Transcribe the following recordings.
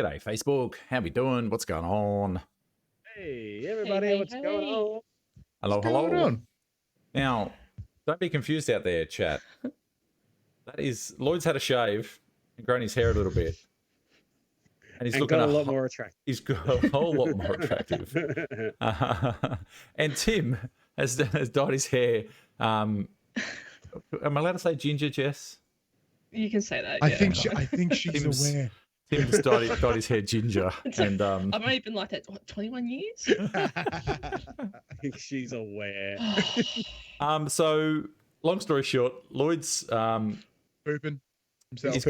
G'day, Facebook. How we doing? What's going on? Hey, everybody, what's going on? Hello, What's hello. going on? Now, don't be confused out there, chat. That is, Lloyd's had a shave and grown his hair a little bit. And he's looking got a lot more attractive. He's got a whole lot more attractive. And Tim has dyed his hair. Am I allowed to say ginger, Jess? You can say that. I think she's aware. Tim's dyed his hair ginger. And I've only been like that, what, 21 years? I think she's aware. So, long story short, Lloyd's Pooping himself.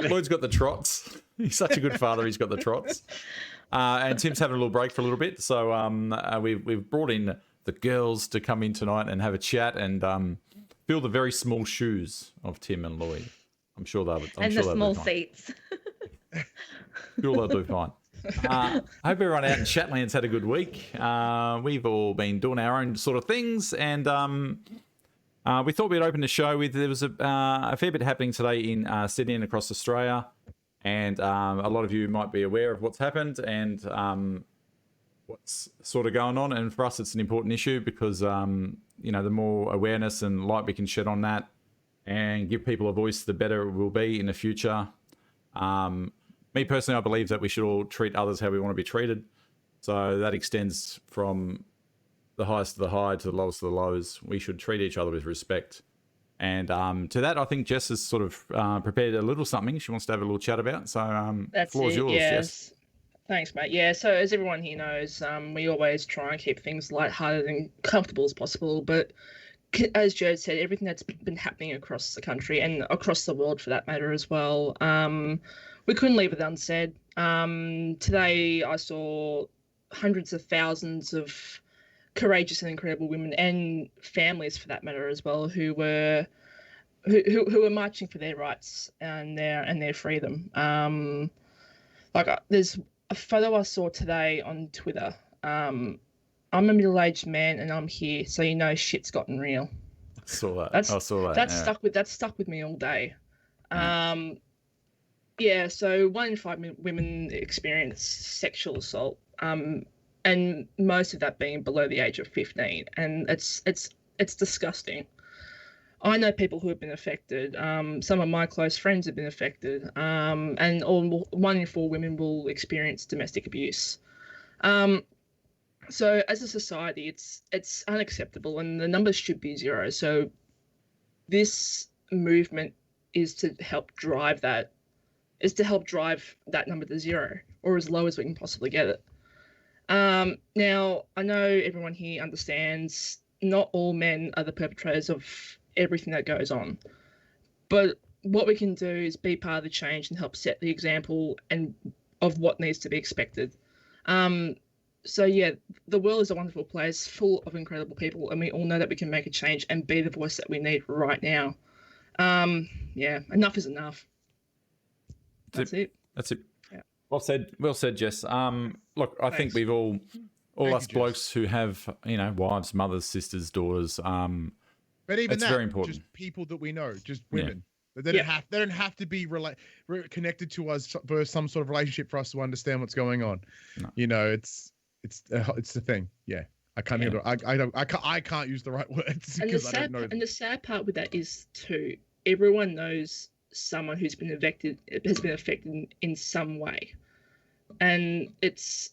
Lloyd's got the trots. He's such a good father. He's got the trots. And Tim's having a little break for a little bit. So we've brought in the girls to come in tonight and have a chat and fill the very small shoes of Tim and Lloyd. I'm sure they'll. And the small seats. Sure, they'll do fine. I hope everyone out in Chatland's had a good week. We've all been doing our own sort of things, and we thought we'd open the show with, there was a fair bit happening today in Sydney and across Australia, and a lot of you might be aware of what's happened and what's sort of going on. And for us, it's an important issue because you know, the more awareness and light we can shed on that and give people a voice, the better it will be in the future. Me personally, I believe that we should all treat others how we want to be treated. So that extends from the highest of the high to the lowest of the lows. We should treat each other with respect. And to that, I think Jess has sort of prepared a little something she wants to have a little chat about. So That's floor's yours, yes. Thanks, mate. Yeah, so as everyone here knows, we always try and keep things lighthearted and comfortable as possible. But as Jared said, everything that's been happening across the country and across the world for that matter as well, we couldn't leave it unsaid. Today I saw hundreds of thousands of courageous and incredible women and families for that matter as well who were marching for their rights and their freedom. There's a photo I saw today on Twitter. I'm a middle-aged man and I'm here, so you know shit's gotten real. I saw that. That's stuck with me all day. Yeah, so 1 in 5 women experience sexual assault, and most of that being below the age of 15, and it's disgusting. I know people who have been affected. Some of my close friends have been affected, and 1 in 4 women will experience domestic abuse. So as a society, it's unacceptable, and the numbers should be zero. So this movement is to help drive that number to zero, or as low as we can possibly get it. Now, I know everyone here understands not all men are the perpetrators of everything that goes on, but what we can do is be part of the change and help set the example and of what needs to be expected. So yeah, the world is a wonderful place full of incredible people, and we all know that we can make a change and be the voice that we need right now. Yeah, enough is enough. That's it. Yeah. Well said, Jess. Look, I think we've all us blokes who have, you know, wives, mothers, sisters, daughters. But even it's that, very important. Just people that we know, just women. Yeah. They don't have to be connected to us for some sort of relationship for us to understand what's going on. No. You know, it's the thing. Yeah. I can't even. I can't use the right words because I don't know. And the sad part with that is too, everyone knows someone who's been affected in some way, and it's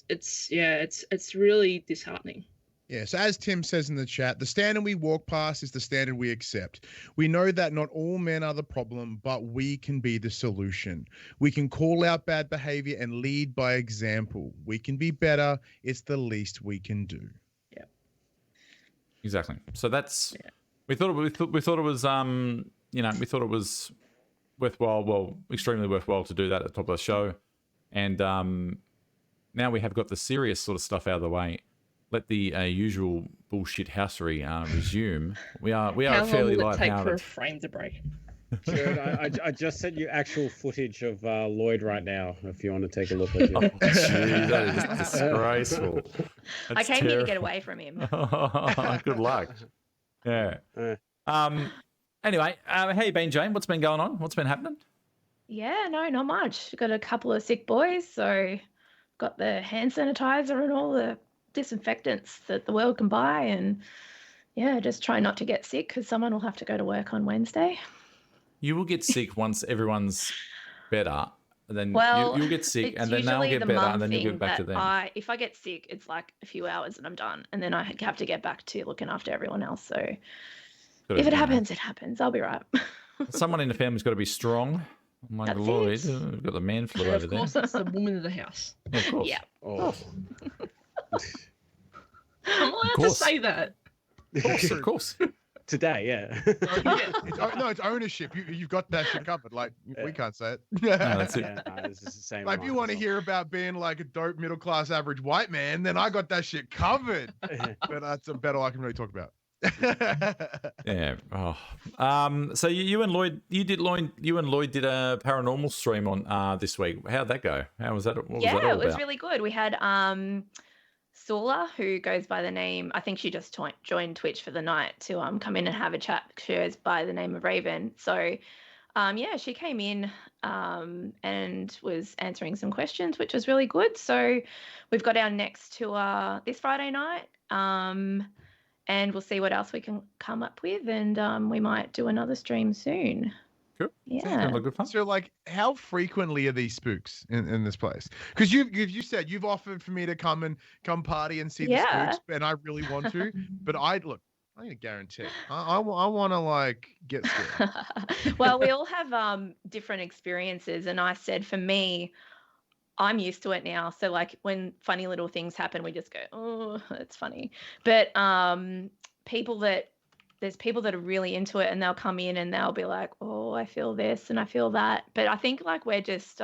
really disheartening. Yeah, so as Tim says in the chat, the standard we walk past is the standard we accept. We know that not all men are the problem, but we can be the solution. We can call out bad behavior and lead by example. We can be better. It's the least we can do. Yeah. Exactly. So that's we thought it was worthwhile, extremely worthwhile to do that at the top of the show. And now we have got the serious sort of stuff out of the way. Let the usual bullshit housery resume. We are fairly light-hearted. How long will it take for a frame to break? Jared, I just sent you actual footage of Lloyd right now, if you want to take a look at it. Oh, geez, that is disgraceful. I came here to get away from him. Good luck. Yeah. Anyway, how you been, Jane? What's been going on? What's been happening? Yeah, no, not much. Got a couple of sick boys, so got the hand sanitizer and all the disinfectants that the world can buy, and yeah, just try not to get sick because someone will have to go to work on Wednesday. You will get sick once everyone's better. And then Well, you'll get sick, it's and then they'll usually get the better, mum and then you'll thing get back to that them. if I get sick, it's like a few hours and I'm done, and then I have to get back to looking after everyone else. So if it happens, it happens. I'll be right. Someone in the family's got to be strong. My That's Lord, it. we've got the man flu And over of there. course, that's the woman of the house. Yeah, of course. Yeah. Oh. I'm allowed to course. say that. Of course. Today, yeah. It's ownership. You've got that shit covered. Like we can't say it. No, that's it. Yeah, no, this is the same. Like if you want to hear about being like a dope middle class average white man, then I got that shit covered. But that's a better I can really talk about. Yeah. Oh. So you and Lloyd did a paranormal stream on this week. How'd that go? How was that? What was that all It was about? really good. We had Sula, who goes by the name, I think she just joined Twitch for the night to come in and have a chat. She goes by the name of Raven. So she came in and was answering some questions, which was really good. So we've got our next tour this Friday night. And we'll see what else we can come up with, and we might do another stream soon. Cool. Yeah. Sounds like good fun. So, like, how frequently are these spooks in this place? Because you said you've offered for me to come party and see the spooks, and I really want to. But I'm gonna guarantee I want to like get scared. Well, we all have different experiences, and I said for me, I'm used to it now. So like when funny little things happen, we just go, oh, it's funny. But there's people that are really into it, and they'll come in and they'll be like, oh, I feel this and I feel that. But I think like we're just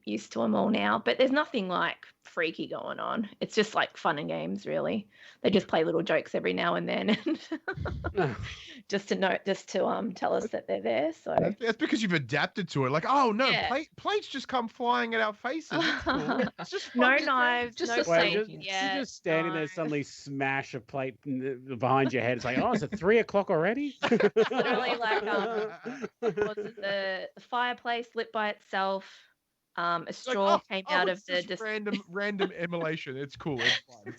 used to them all now. But there's nothing like freaky going on. It's just like fun and games, really. They just play little jokes every now and then, and just to tell us that they're there. So that's because you've adapted to it. Like, oh no, Yeah. plates just come flying at our faces. It's cool. It's just no fucking- knives, Just no the Wait, same. you're just standing there, no. suddenly smash a plate behind your head. It's like, oh, is it 3 o'clock already? Literally like what's it, the fireplace lit by itself. A Like, straw came out it's of the just random immolation. It's cool. It's fine.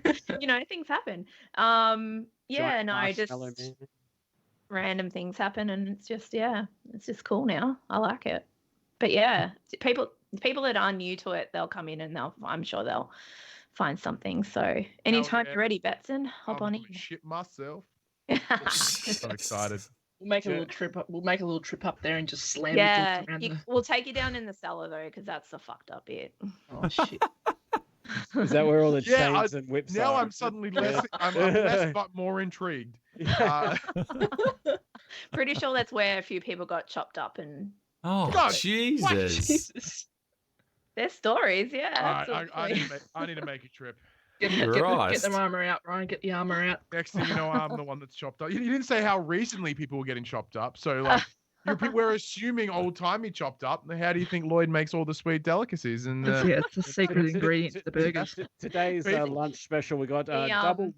It's nothing. things happen. Giant just marshmallow man. random things happen, and it's just cool now. I like it. But yeah, people that are new to it, they'll come in and I'm sure they'll find something. So anytime yeah. you're ready, Betson, hop on in. Shit myself. Yeah, I'm excited. We'll make a little trip up. We'll make a little trip up there and just slam. the yeah. things around the... We'll take you down in the cellar though, because that's the fucked up bit. Oh shit! Is that where all the Yeah, chains and whips Now are? I'm suddenly less. I'm less but more intrigued. Pretty sure that's where a few people got chopped up, and Oh, God, Jesus. Jesus. their stories. Yeah, I absolutely. need to make a trip. Get Christ. the armor out, Ryan. Get the armor out. Next thing you know, I'm the one that's chopped up. You didn't say how recently people were getting chopped up. So like, we're assuming old timey chopped up. How do you think Lloyd makes all the sweet delicacies? And It's the secret ingredient to the burgers. Today's lunch special, we got double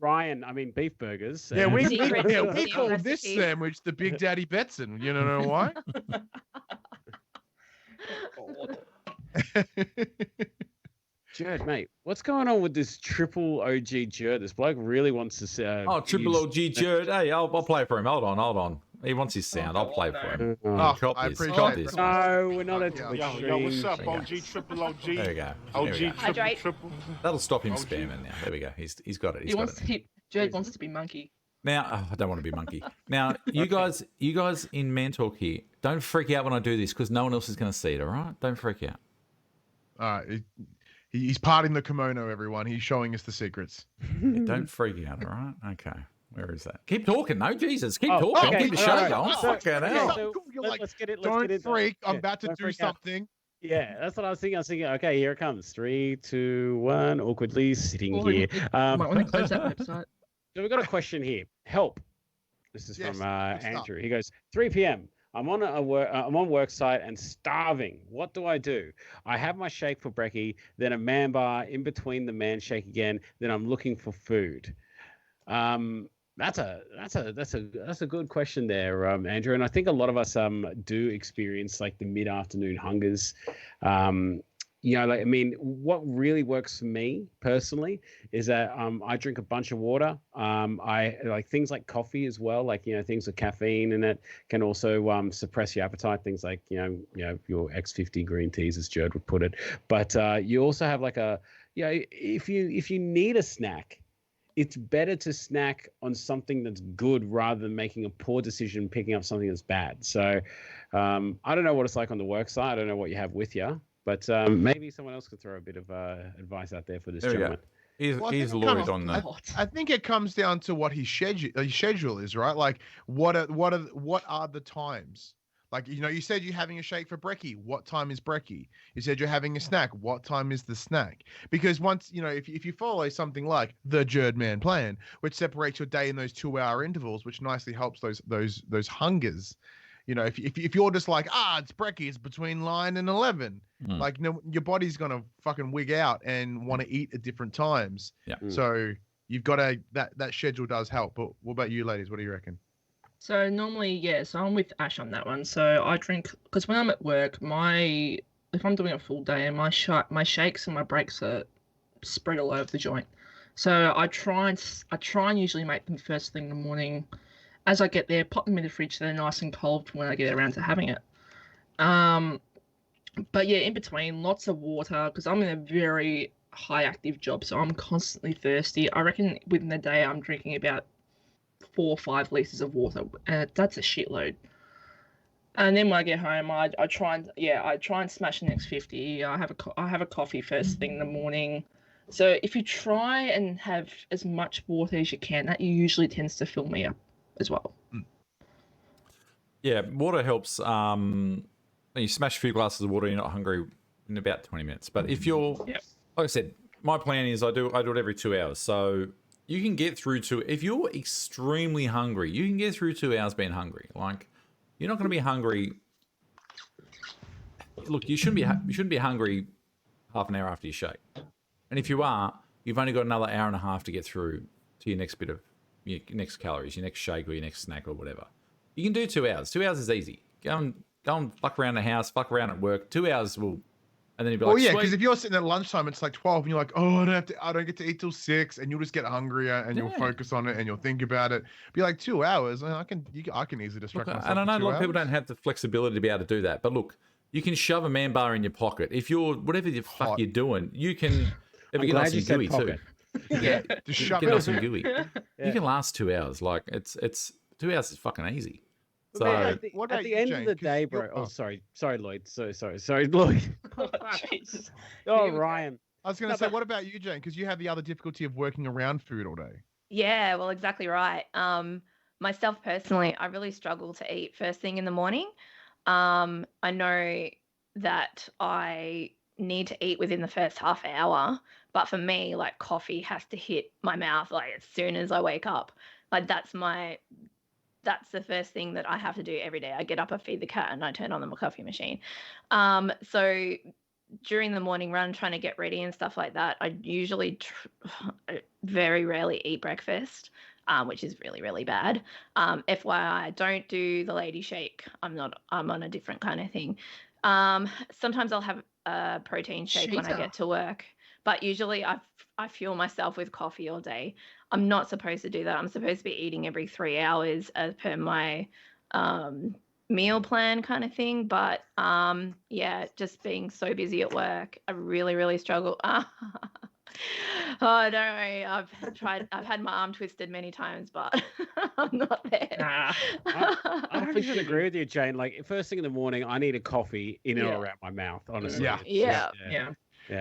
beef burgers. yeah, we Secret call this recipe. sandwich the Big Daddy Betson. You know why? Jared, mate, what's going on with this triple OG Jared? This bloke really wants to say. Triple OG Jared. Hey, I'll play for him. Hold on. He wants his sound. I'll play for him. Oh, Cop I this. appreciate Cop it. this. No, we're not at Yo, Twitch Yo, what's up, There you OG, triple OG? There we go. OG, There we go. triple, Hydrate. triple. That'll stop him OG. spamming now. There we go. He's got it. He wants to. Jared wants to be monkey. Now, I don't want to be monkey. Now, you guys in Man Talk here, don't freak out when I do this because no one else is going to see it, all right? Don't freak out. All right. He's parting the kimono, everyone. He's showing us the secrets. Yeah, don't freak out, all right? Okay. Where is that? Keep talking, no? Jesus, keep talking. okay. Keep the show All right. going. So- Fucking okay, hell. so You're let's like, get it. Don't freak. I'm Yeah, about to don't do freak out. something. Yeah, that's what I was thinking. Okay, here it comes. 3, 2, 1. Awkwardly sitting Oh, here. You might want to close that website. So we've got a question here. Help. This is Yes, from good stuff. Andrew. He goes, 3 p.m. I'm on work site and starving. What do I do? I have my shake for brekkie, then a man bar in between the man shake again. Then I'm looking for food. That's a good question there, Andrew. And I think a lot of us do experience like the mid-afternoon hungers. Like, I mean, what really works for me personally is that I drink a bunch of water. I like things like coffee as well, like, things with caffeine in it can also suppress your appetite. Things like, your X50 green teas, as Jared would put it. But you also have like if you need a snack, it's better to snack on something that's good rather than making a poor decision picking up something that's bad. So I don't know what it's like on the work side. I don't know what you have with you, but maybe someone else could throw a bit of advice out there for this gentleman. He's Lloyd on that. I think it comes down to what his schedule is, right? Like what are the times? Like, you said you're having a shake for brekkie. What time is brekkie? You said you're having a snack. What time is the snack? Because once, if you follow something like the Jerd Man plan, which separates your day in those 2-hour intervals, which nicely helps those hungers. If you're just like, it's brekkie, it's between 9 and 11, like, your body's going to fucking wig out and want to eat at different times. Yeah. So you've got that schedule does help. But what about you ladies? What do you reckon? So normally, so I'm with Ash on that one. So I drink, because when I'm at work, if I'm doing a full day, and my shakes and my breaks are spread all over the joint. So I try and usually make them first thing in the morning. As I get there, pop them in the fridge, so they're nice and cold when I get around to having it. But yeah, in between, lots of water, because I'm in a very high active job, so I'm constantly thirsty. I reckon within the day I'm drinking about 4 or 5 liters of water, and that's a shitload. And then when I get home, I try and smash the next 50. I have a coffee first thing in the morning. So if you try and have as much water as you can, that usually tends to fill me up as well. Yeah, water helps. You smash a few glasses of water, you're not hungry in about 20 minutes. But if you're, like I said, my plan is I do it every 2 hours. So you can get through if you're extremely hungry, you can get through 2 hours being hungry. Like, you're not going to be hungry. Look, you shouldn't be hungry half an hour after you shake. And if you are, you've only got another hour and a half to get through to your next bit of your next calories, your next shake or your next snack or whatever. You can do 2 hours. 2 hours is easy. Go and fuck around the house, fuck around at work. 2 hours will, and then you'll be like, because if you're sitting at lunchtime, it's like 12, and you're like, I don't get to eat till 6, and you'll just get hungrier, and you'll focus on it, and you'll think about it. Be like 2 hours, and I can easily distract myself. And I know a lot of people hours. don't have the flexibility to be able to do that, but look, you can shove a man bar in your pocket. If you're whatever the fuck you're doing, you can. I'm glad you said pocket. Yeah, just shove get it nice and gooey. You can last 2 hours. Like it's 2 hours is fucking easy. So at the end of the day, bro. Oh, sorry, Lloyd. Sorry, Lloyd. Jesus. Ryan. I was going to say, what about you, Jane? Because you have the other difficulty of working around food all day. Yeah, well, exactly right. Myself personally, I really struggle to eat first thing in the morning. I know that I need to eat within the first half hour, but for me, like, coffee has to hit my mouth like as soon as I wake up. Like, that's the first thing that I have to do every day. I get up, I feed the cat, and I turn on the coffee machine. So during the morning run, trying to get ready and stuff like that, I usually very rarely eat breakfast, which is really, really bad. FYI, don't do the lady shake. I'm on a different kind of thing. Sometimes I'll have a protein shake when I get to work, but usually I fuel myself with coffee all day. I'm not supposed to do that. I'm supposed to be eating every 3 hours as per my meal plan kind of thing. But just being so busy at work, I really, really struggle. Oh, don't worry. I've had my arm twisted many times, but I'm not there. I 100% agree with you, Jane. Like, first thing in the morning, I need a coffee in and around my mouth, honestly. Yeah.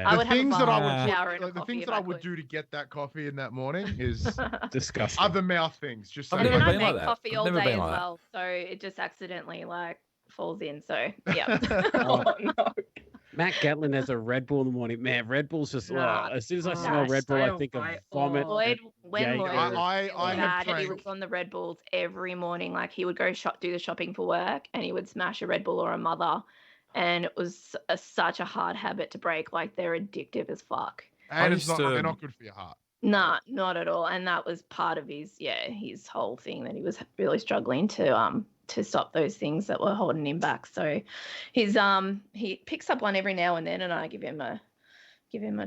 I would things have the things that I would do to get that coffee in that morning is disgusting. Other mouth things. Just I've and never then I been like make that. coffee all I've never day been as like that. well, so it just accidentally falls in. So yeah. Oh no. Matt Gatlin has a Red Bull in the morning. Man, Red Bull's just as soon as I smell Nah, Red Bull, I stay think of away. vomit. Lloyd was I really have bad, and he drank. was on the Red Bulls every morning. Like, he would go do the shopping for work, and he would smash a Red Bull or a Mother, and it was such a hard habit to break. Like, they're addictive as fuck. And used to- they're not good for your heart. Nah, not at all. And that was part of his whole thing, that he was really struggling to stop those things that were holding him back. So he picks up one every now and then, and I give him a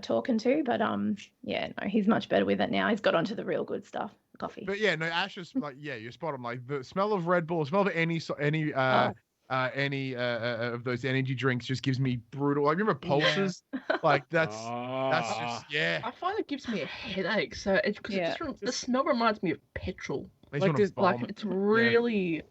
talking to, but no, he's much better with it now. He's got onto the real good stuff, coffee. But yeah, no, Ash is like, yeah, you're spot on. Like the smell of Red Bull, smell of any of those energy drinks just gives me brutal. I remember Pulses, like that's just I find it gives me a headache. So it's because the smell reminds me of petrol. Like it's really.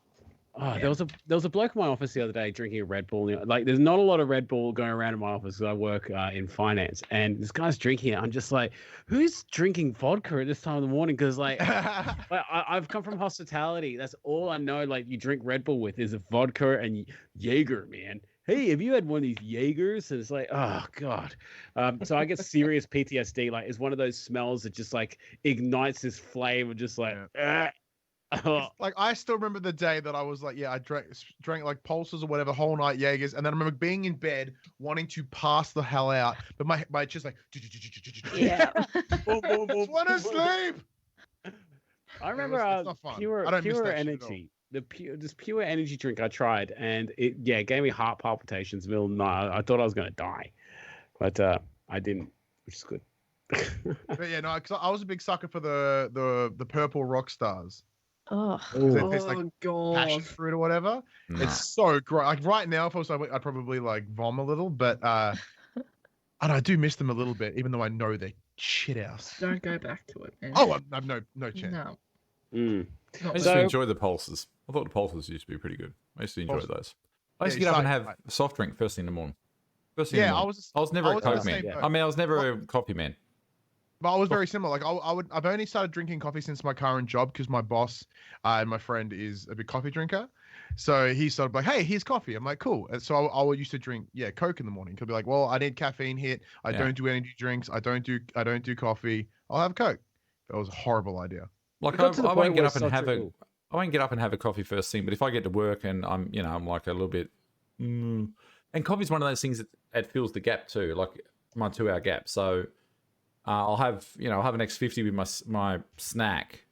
Oh, there was a bloke in my office the other day drinking a Red Bull. Like, there's not a lot of Red Bull going around in my office because I work in finance, and this guy's drinking it. I'm just like, who's drinking vodka at this time of the morning? Because like, I've come from hospitality. That's all I know. Like, you drink Red Bull with is vodka and Jaeger, man. Hey, have you had one of these Jaegers? And it's like, oh god. So I get serious PTSD. Like, it's one of those smells that just like ignites this flame and just like. Like, I still remember the day that I was like, I drank like Pulses or whatever, whole night Jaegers, and then I remember being in bed wanting to pass the hell out, but my just like, yeah, want to sleep. I remember pure energy. This pure energy drink I tried, and it gave me heart palpitations in the middle of the night. I thought I was going to die, but I didn't, which is good. But yeah, no, because I was a big sucker for the purple rock stars. Oh, there's like God. passion fruit or whatever. No. It's so great. Like right now, if I was like, I'd probably like vomit a little, but and I do miss them a little bit, even though I know they're shit house. Don't go back to it, man. Oh, I've no chance. No. I used to enjoy the Pulses. I thought the Pulses used to be pretty good. I used to enjoy those. I used to get up and have a soft drink first thing in the morning. First thing in the morning. I was never a Coke man. I mean, I was never a coffee man. But I was very similar. Like I've only started drinking coffee since my current job because my boss and my friend is a big coffee drinker. So he started like, hey, here's coffee. I'm like, cool. And so I used to drink Coke in the morning. Could be like, well, I need caffeine hit. I don't do energy drinks. I don't do coffee. I'll have Coke. That was a horrible idea. Like I won't get up and have I won't get up and have a coffee first thing. But if I get to work and I'm like a little bit, and coffee's one of those things that it fills the gap too, like my 2 hour gap. So. I'll have an X50 with my snack,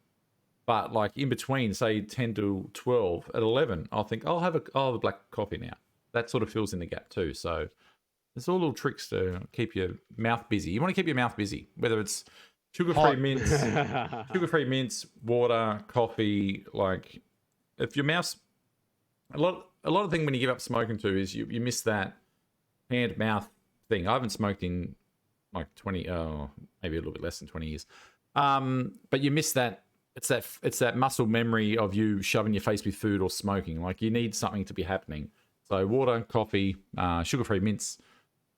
but like in between, say 10 to 12 at 11, I'll think I'll have a black coffee now. That sort of fills in the gap too. So there's all little tricks to keep your mouth busy. You want to keep your mouth busy, whether it's sugar-free mints, water, coffee. Like if your mouth's a lot of thing when you give up smoking too is you miss that hand mouth thing. I haven't smoked in like maybe a little bit less than 20 years. But you miss that. It's that muscle memory of you shoving your face with food or smoking. Like you need something to be happening. So water, coffee, sugar-free mints,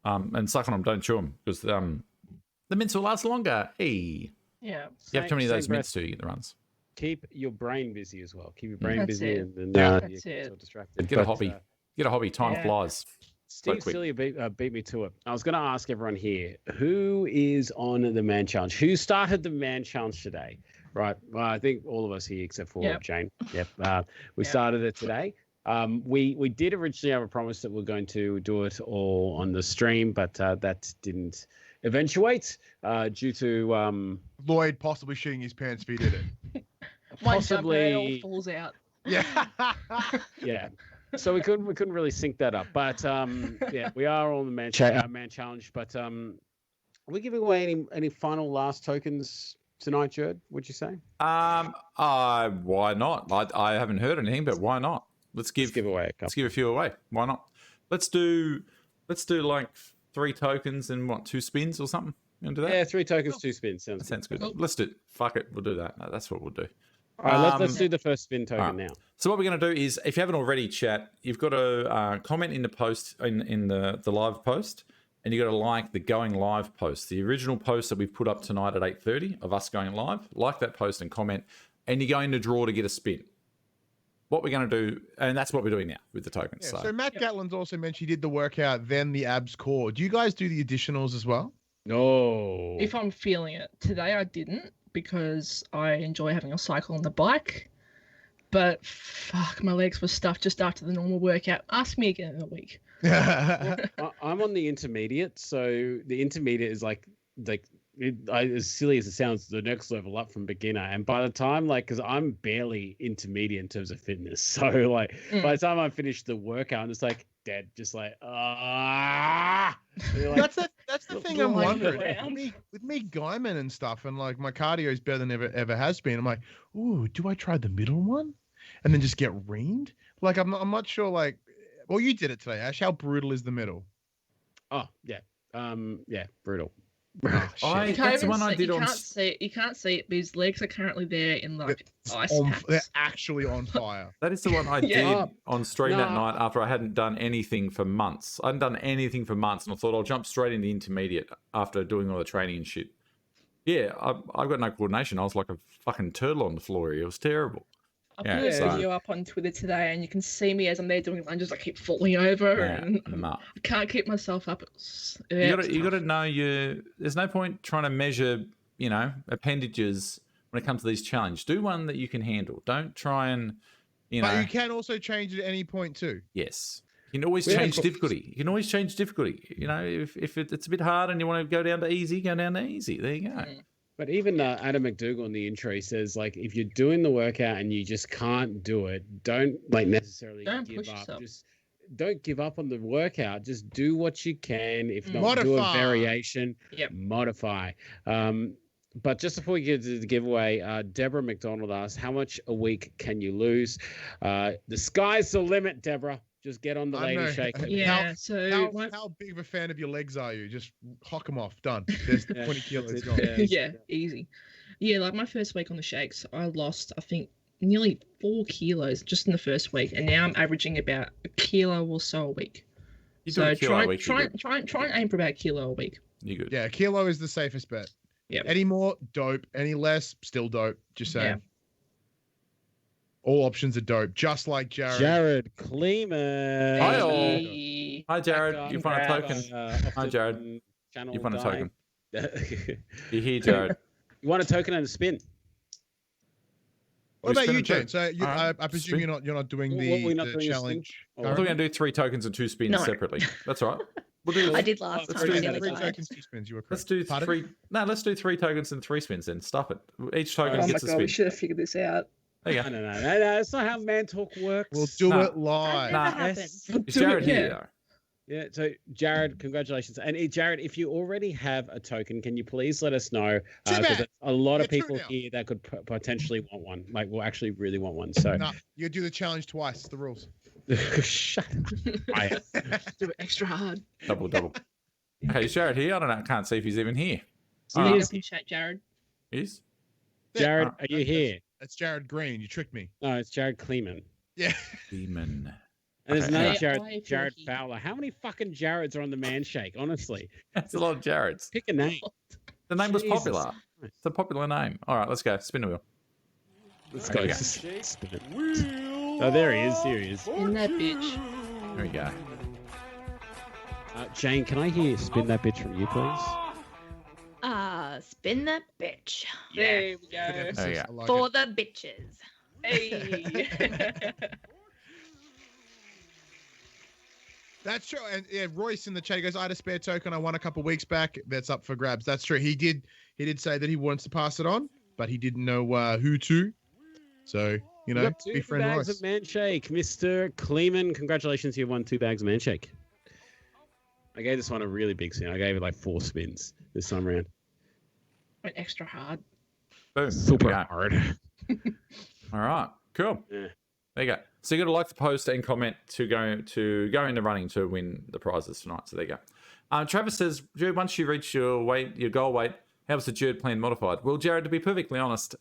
and suck on them. Don't chew them because the mints will last longer. Hey. Yeah. You have too many of those mints too, you get the runs. Keep your brain busy as well. Keep your brain That's busy it. and That's you're it. so distracted. Get a hobby. Get a hobby. Time flies. Steve Celia beat me to it. I was going to ask everyone here, who is on the Man Challenge? Who started the Man Challenge today? Right. Well, I think all of us here except for Jane. Yep. We started it today. We did originally have a promise that we're going to do it all on the stream, but that didn't eventuate due to Lloyd possibly shitting his pants if he did it. Possibly. It all falls out. Yeah. Yeah. So we couldn't really sync that up, but we are on the Man Challenge. But are we giving away any final last tokens tonight, Jared? Would you say? Why not? I haven't heard anything, but why not? Let's give away a couple. Let's give a few away. Why not? Let's do like 3 tokens and 2 spins or something. You want to do that? Yeah, 3 tokens, 2 spins. Sounds good. Let's do it. Fuck it. We'll do that. That's what we'll do. All right, let's do the first spin token now. So what we're going to do is, if you haven't already, chat, you've got to comment in the post, in the live post, and you've got to like the going live post. The original post that we've put up tonight at 8:30 of us going live. Like that post and comment, and you're going to draw to get a spin. What we're going to do, and that's what we're doing now with the tokens. So Matt Gatlin's also mentioned he did the workout, then the abs core. Do you guys do the additionals as well? No. If I'm feeling it. Today I didn't, because I enjoy having a cycle on the bike. But fuck, my legs were stuffed just after the normal workout. Ask me again in a week. I'm on the intermediate, so the intermediate is like as silly as it sounds, the next level up from beginner. And by the time, like, because I'm barely intermediate in terms of fitness, so like by the time I finish the workout, I'm just like dead, just like That's the thing I'm Blind wondering. around. With me Guyman and stuff, and like my cardio is better than ever has been. I'm like, ooh, do I try the middle one, and then just get reamed? Like I'm not sure. Like, well, you did it today, Ash. How brutal is the middle? Oh yeah, yeah, brutal. Oh, shit. You can't That's the even one I see, did you on. can't see it. You can't see it, but his legs are currently there in like ice They're packs. actually on fire. That is the one I Yeah. did on stream that No. night after I hadn't done anything for months. I hadn't done anything for months, and I thought I'll jump straight into intermediate after doing all the training and shit. Yeah, I got no coordination. I was like a fucking turtle on the floor. It was terrible. I Yeah, put a so- video up on Twitter today, and you can see me as I'm there doing lunges. I keep falling over, Yeah, and nah. I can't keep myself up. You got to know there's no point trying to measure, appendages when it comes to these challenges. Do one that you can handle. Don't try and, But you can also change it at any point too. yes. You can always Yeah, change of course. difficulty. You can always change difficulty. If it's a bit hard and you want to go down to easy, go down to easy. There you go. But even Adam McDougall in the intro says, like, if you're doing the workout and you just can't do it, don't like necessarily Don't give push up. yourself. Just don't give up on the workout. Just do what you can. If not, do a Modify. variation. Yep. Modify. But just before we get to the giveaway, Deborah McDonald asked, how much a week can you lose? The sky's the limit, Deborah. Just get on the I lady know. shaker. Yeah. So How big of a fan of your legs are you? Just hock them off. Done. There's Yeah, 20 kilos that's it, gone. yeah. yeah, easy. Yeah, like my first week on the shakes, I lost I think nearly 4 kilos just in the first week, and now I'm averaging about a kilo or so a week. You do So a kilo try a week, you're good. and aim for about a kilo a week. You're good. Yeah, a kilo is the safest bet. Yep. Any more, dope. Any less, still dope. Just saying. Yeah. All options are dope. Just like Jared. Jared Kleeman. Hi-oh. Hey. Hi, Jared. Back on You've won a track, token. off Hi, the Jared. channel You've won a dying. You're here, Jared. You want a token and a spin? What We about you, spin Jane? So you, All right, I presume spin. you're not doing What, the, we're not the doing a spin? challenge. Oh, I thought we were currently? going to do 3 tokens and 2 spins No. separately. That's all right. We'll do I did last Let's time. do I it. nearly Three died. tokens, 2 spins. You were correct. Let's do Pardon? 3. No, let's do 3 tokens and 3 spins then. Stuff it. Each token Oh my gets a god, we spin. should have figured this out. There you No, go. no, that's not how man talk works. We'll do Nah. it live. Nah. That happens. Is Jared yeah. here, though? Yeah, so Jared, congratulations. And Jared, if you already have a token, can you please let us know? Too Because bad. a lot of Yeah, true people now. here that could potentially want one, like will actually really want one. So Nah, you do the challenge twice. It's the rules. shut up. Do it extra hard. Double. Okay, is Jared here? I don't know. I can't see if he's even here. See All you right. up in chat, Jared. He's? Jared, Ah, are you here? That's Jared Green. You tricked me. No, it's Jared Kleeman. Yeah. Demon. And there's Okay, another alright. Jared, I feel Jared he- Fowler. How many fucking Jareds are on the man shake? Honestly, That's a lot of Jareds. pick a name. The name was Jesus popular. Christ. It's a popular name. All right, let's go. Spin the wheel. Let's There go. we go. Spin it. Oh, there he is. Here he is. In that bitch. There we go. Jane, can I hear spin that bitch from you, please? Spin that bitch. There we Good go. emphasis. There you go. I like For it. the bitches. Hey. That's true. And yeah, Royce in the chat goes, I had a spare token I won a couple weeks back. That's up for grabs. That's true. He did say that he wants to pass it on, but he didn't know who to. So, you know, Got be two friend bags Royce. of man shake. Mr. Kleeman, congratulations. You've won 2 bags of man shake. I gave this one a really big spin. I gave it like 4 spins this time around. Went extra hard. Boom. Super There hard. we go. All right. Cool. Yeah. There you go. So you got to like the post and comment to go into running to win the prizes tonight. So there you go. Travis says, Jared, once you reach your goal weight, how was the Jared plan modified? Well, Jared, to be perfectly honest,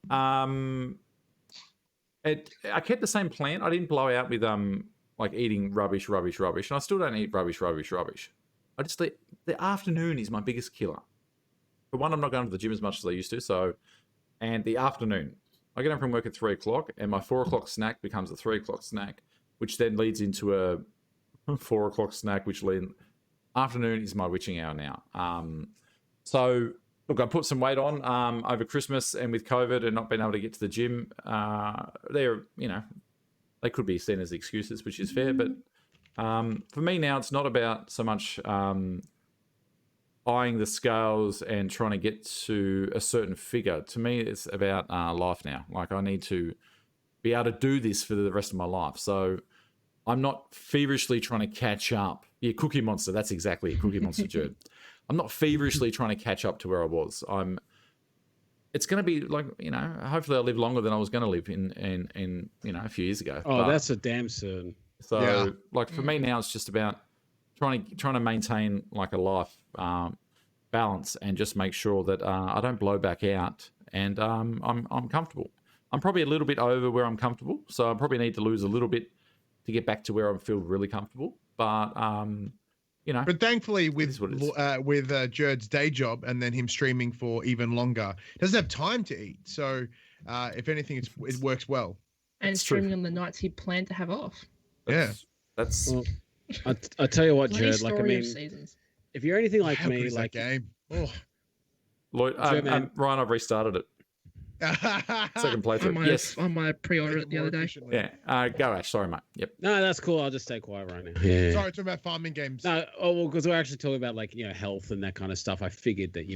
I kept the same plan. I didn't blow out with like eating rubbish, and I still don't eat rubbish. I just the afternoon is my biggest killer. For one, I'm not going to the gym as much as I used to. So, and the afternoon, I get home from work at 3 o'clock, and my 4 o'clock snack becomes a 3 o'clock snack, which then leads into a 4 o'clock snack, afternoon is my witching hour now. So look, I put some weight on over Christmas, and with COVID and not being able to get to the gym, they could be seen as excuses, which is fair. But for me now, it's not about so much eyeing the scales and trying to get to a certain figure. To me, it's about life now. Like, I need to be able to do this for the rest of my life. So I'm not feverishly trying to catch up. Yeah, Cookie Monster. That's exactly a Cookie Monster, Jude. I'm not feverishly trying to catch up to where I was. It's going to be like, hopefully I'll live longer than I was going to live in a few years ago. Oh, that's a damn certain. So like for me now, it's just about trying to maintain like a life balance and just make sure that I don't blow back out, and I'm comfortable. I'm probably a little bit over where I'm comfortable, so I probably need to lose a little bit to get back to where I feel really comfortable. But But thankfully, with Jerd's day job and then him streaming for even longer, doesn't have time to eat. So if anything, it works well. And streaming on the nights he planned to have off. That's. Well, I tell you what, Jerd. Like, I Story of mean, seasons. if you're anything like How good me, is like that game. Oh. Lloyd, Ryan, I've restarted it. Second playthrough. Yes. On my pre-order Make it the more other day. efficiently. Yeah. Go Ash. Sorry, mate. Yep. No, that's cool. I'll just stay quiet right now. Yeah. Sorry, talking about farming games. No, because we're actually talking about like health and that kind of stuff. I figured that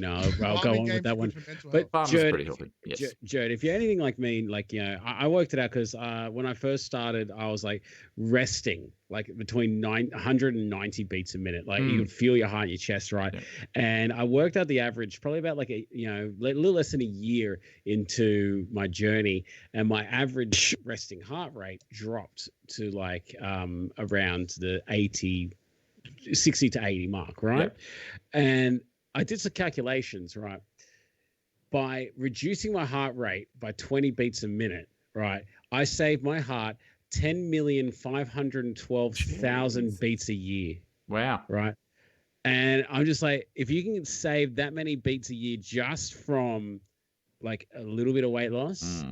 I'll go on with that one. But Farming's Jerd, pretty healthy. Yes. Jerd, if you're anything like me, like I worked it out because when I first started, I was like resting like between 190 beats a minute. Like you could feel your heart in your chest, right? Yeah. And I worked out the average probably about like a little less than a year into my journey, and my average resting heart rate dropped to like around the 60 to 80 mark, right? Yeah. And I did some calculations, right? By reducing my heart rate by 20 beats a minute, right? I saved my heart 10,512,000 beats a year. Wow. Right. And I'm just like, if you can save that many beats a year just from like a little bit of weight loss,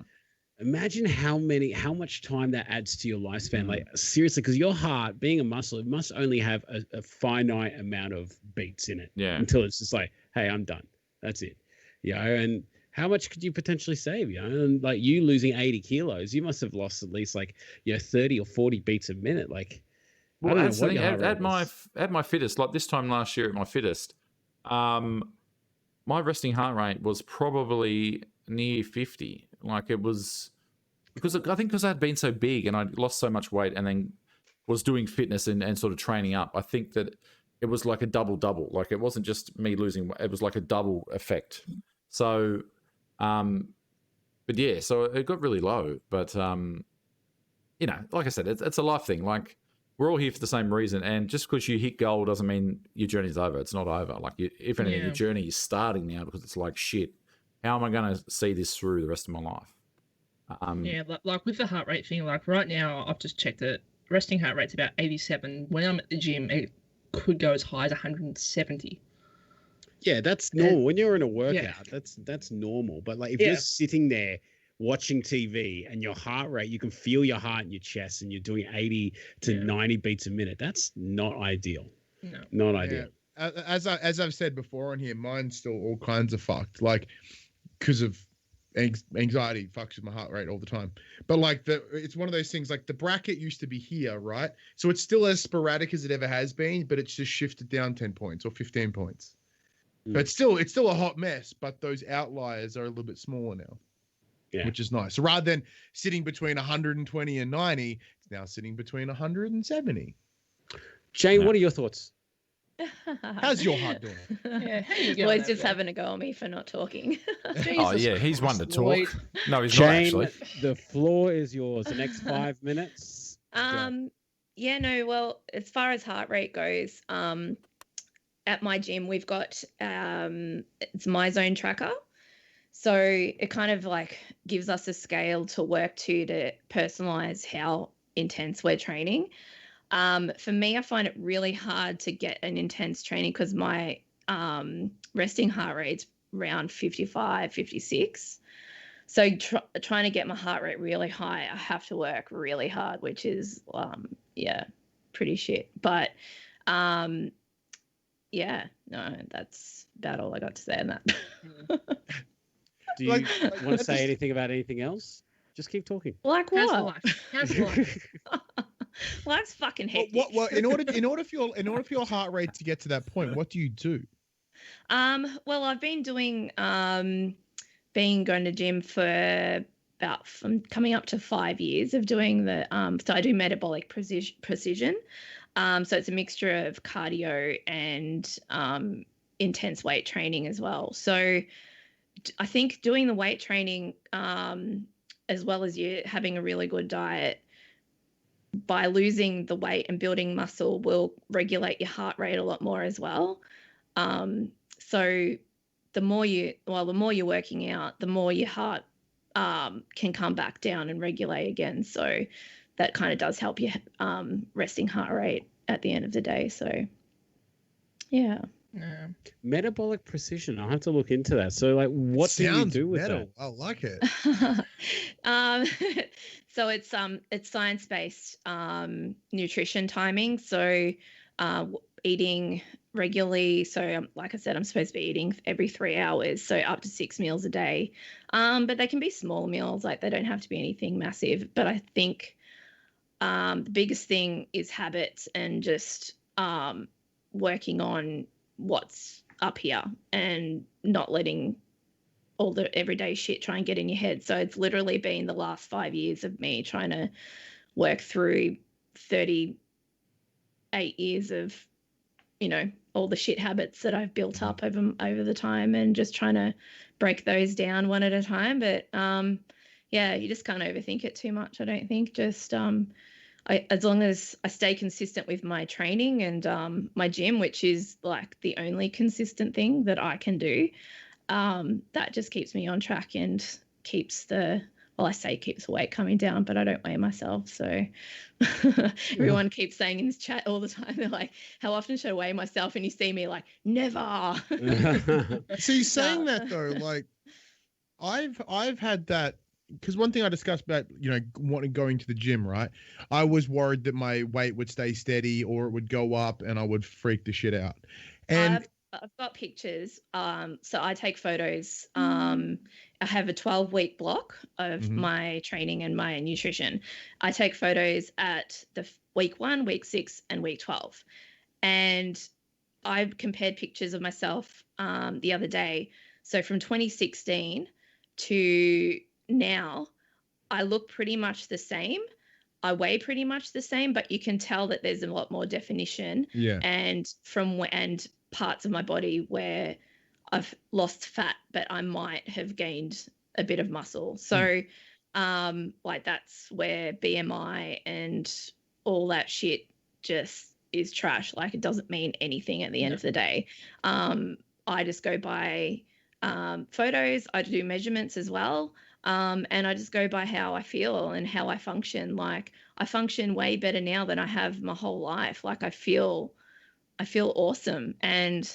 imagine how much time that adds to your lifespan. Like, seriously, because your heart, being a muscle, it must only have a finite amount of beats in it. Yeah. Until it's just like, hey, I'm done. That's it. And how much could you potentially save? And like you losing 80 kilos, you must have lost at least like 30 or 40 beats a minute. Like, well, that's the thing. At my fittest, like this time last year at my fittest, my resting heart rate was probably near 50. Like, it was because I'd been so big and I'd lost so much weight and then was doing fitness and sort of training up. I think that it was like a double. Like, it wasn't just me losing, it was like a double effect. So, but yeah, so it got really low. But, like I said, it's a life thing. Like, we're all here for the same reason. And just because you hit goal doesn't mean your journey's over. It's not over. Like, if anything, your journey is starting now because it's like, shit, how am I going to see this through the rest of my life? Like with the heart rate thing, like right now, I've just checked it. Resting heart rate's about 87. When I'm at the gym, it could go as high as 170. Yeah, that's normal. When you're in a workout, that's normal. But like if you're sitting there watching TV and your heart rate, you can feel your heart in your chest and you're doing 80 to 90 beats a minute. That's not ideal. No. Not ideal. As I've said before on here, mine's still all kinds of fucked. Like, because of anxiety fucks with my heart rate all the time. But like it's one of those things, like the bracket used to be here, right? So it's still as sporadic as it ever has been, but it's just shifted down 10 points or 15 points. But it's still a hot mess, but those outliers are a little bit smaller now. Yeah. Which is nice. So rather than sitting between 120 and 90, it's now sitting between 170. Jane, what are your thoughts? How's your heart doing? Lloyd's just having a go at me for not talking. Oh, yeah, he's one to talk. Lloyd. No, he's Jane, not actually. The floor is yours. The next 5 minutes. Well, as far as heart rate goes, at my gym, we've got it's my zone tracker. So it kind of like gives us a scale to work to personalize how intense we're training. For me, I find it really hard to get an intense training because my resting heart rate's around 55, 56. So trying to get my heart rate really high, I have to work really hard, which is, pretty shit. But, that's about all I got to say on that. Do you want to say anything about anything else? Just keep talking. Like what? How's life? Life's fucking hectic. Well, in order for your heart rate to get to that point, what do you do? Well, I've been doing going to gym for from coming up to 5 years of doing the so I do metabolic precision. So it's a mixture of cardio and intense weight training as well. So I think doing the weight training as well as you having a really good diet, by losing the weight and building muscle will regulate your heart rate a lot more as well. So the more you're working out, the more your heart can come back down and regulate again. So that kind of does help your resting heart rate at the end of the day. So yeah. Yeah. Metabolic precision. I'll have to look into that. So, like, what do you do with that? I like it. So it's science-based nutrition timing. So eating regularly. So like I said, I'm supposed to be eating every 3 hours, so up to 6 meals a day. But they can be small meals, like they don't have to be anything massive. But I think the biggest thing is habits and just working on what's up here and not letting all the everyday shit try and get in your head. So it's literally been the last 5 years of me trying to work through 38 years of, all the shit habits that I've built up over the time, and just trying to break those down one at a time. But yeah, you just can't overthink it too much, I don't think. Just as long as I stay consistent with my training and my gym, which is like the only consistent thing that I can do, that just keeps me on track and keeps keeps the weight coming down, but I don't weigh myself. So everyone keeps saying in this chat all the time, they're like, how often should I weigh myself? And you see me like, never. See, saying that though, like I've had that. Because one thing I discussed about, going to the gym, right? I was worried that my weight would stay steady or it would go up and I would freak the shit out. And I've got pictures. So I take photos. I have a 12-week block of my training and my nutrition. I take photos at the week 1, week 6, and week 12. And I compared pictures of myself the other day. So from 2016 to now, I look pretty much the same. I weigh pretty much the same, but you can tell that there's a lot more definition. Yeah. And parts of my body where I've lost fat, but I might have gained a bit of muscle. So like that's where BMI and all that shit just is trash. Like it doesn't mean anything at the end of the day. I just go by photos. I do measurements as well. And I just go by how I feel and how I function. Like I function way better now than I have my whole life. Like I feel awesome. And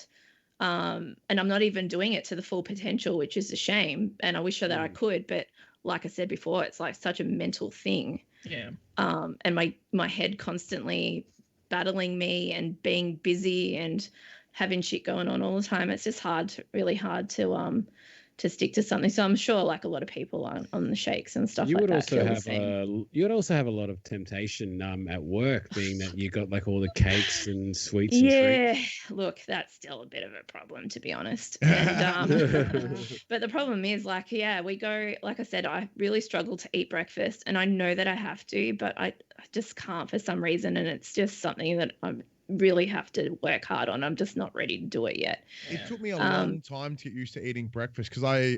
I'm not even doing it to the full potential, which is a shame. And I wish that I could, but like I said before, it's like such a mental thing. Yeah. And my head constantly battling me and being busy and having shit going on all the time. It's just really hard to stick to something. So I'm sure like a lot of people on the shakes and stuff you like would that. You would also have a lot of temptation at work, being that you got like all the cakes and sweets and treats. Look, that's still a bit of a problem, to be honest. And, but the problem is we go, like I said, I really struggle to eat breakfast, and I know that I have to, but I just can't for some reason. And it's just something that I'm really have to work hard on. I'm just not ready to do it yet. It took me a long time to get used to eating breakfast because I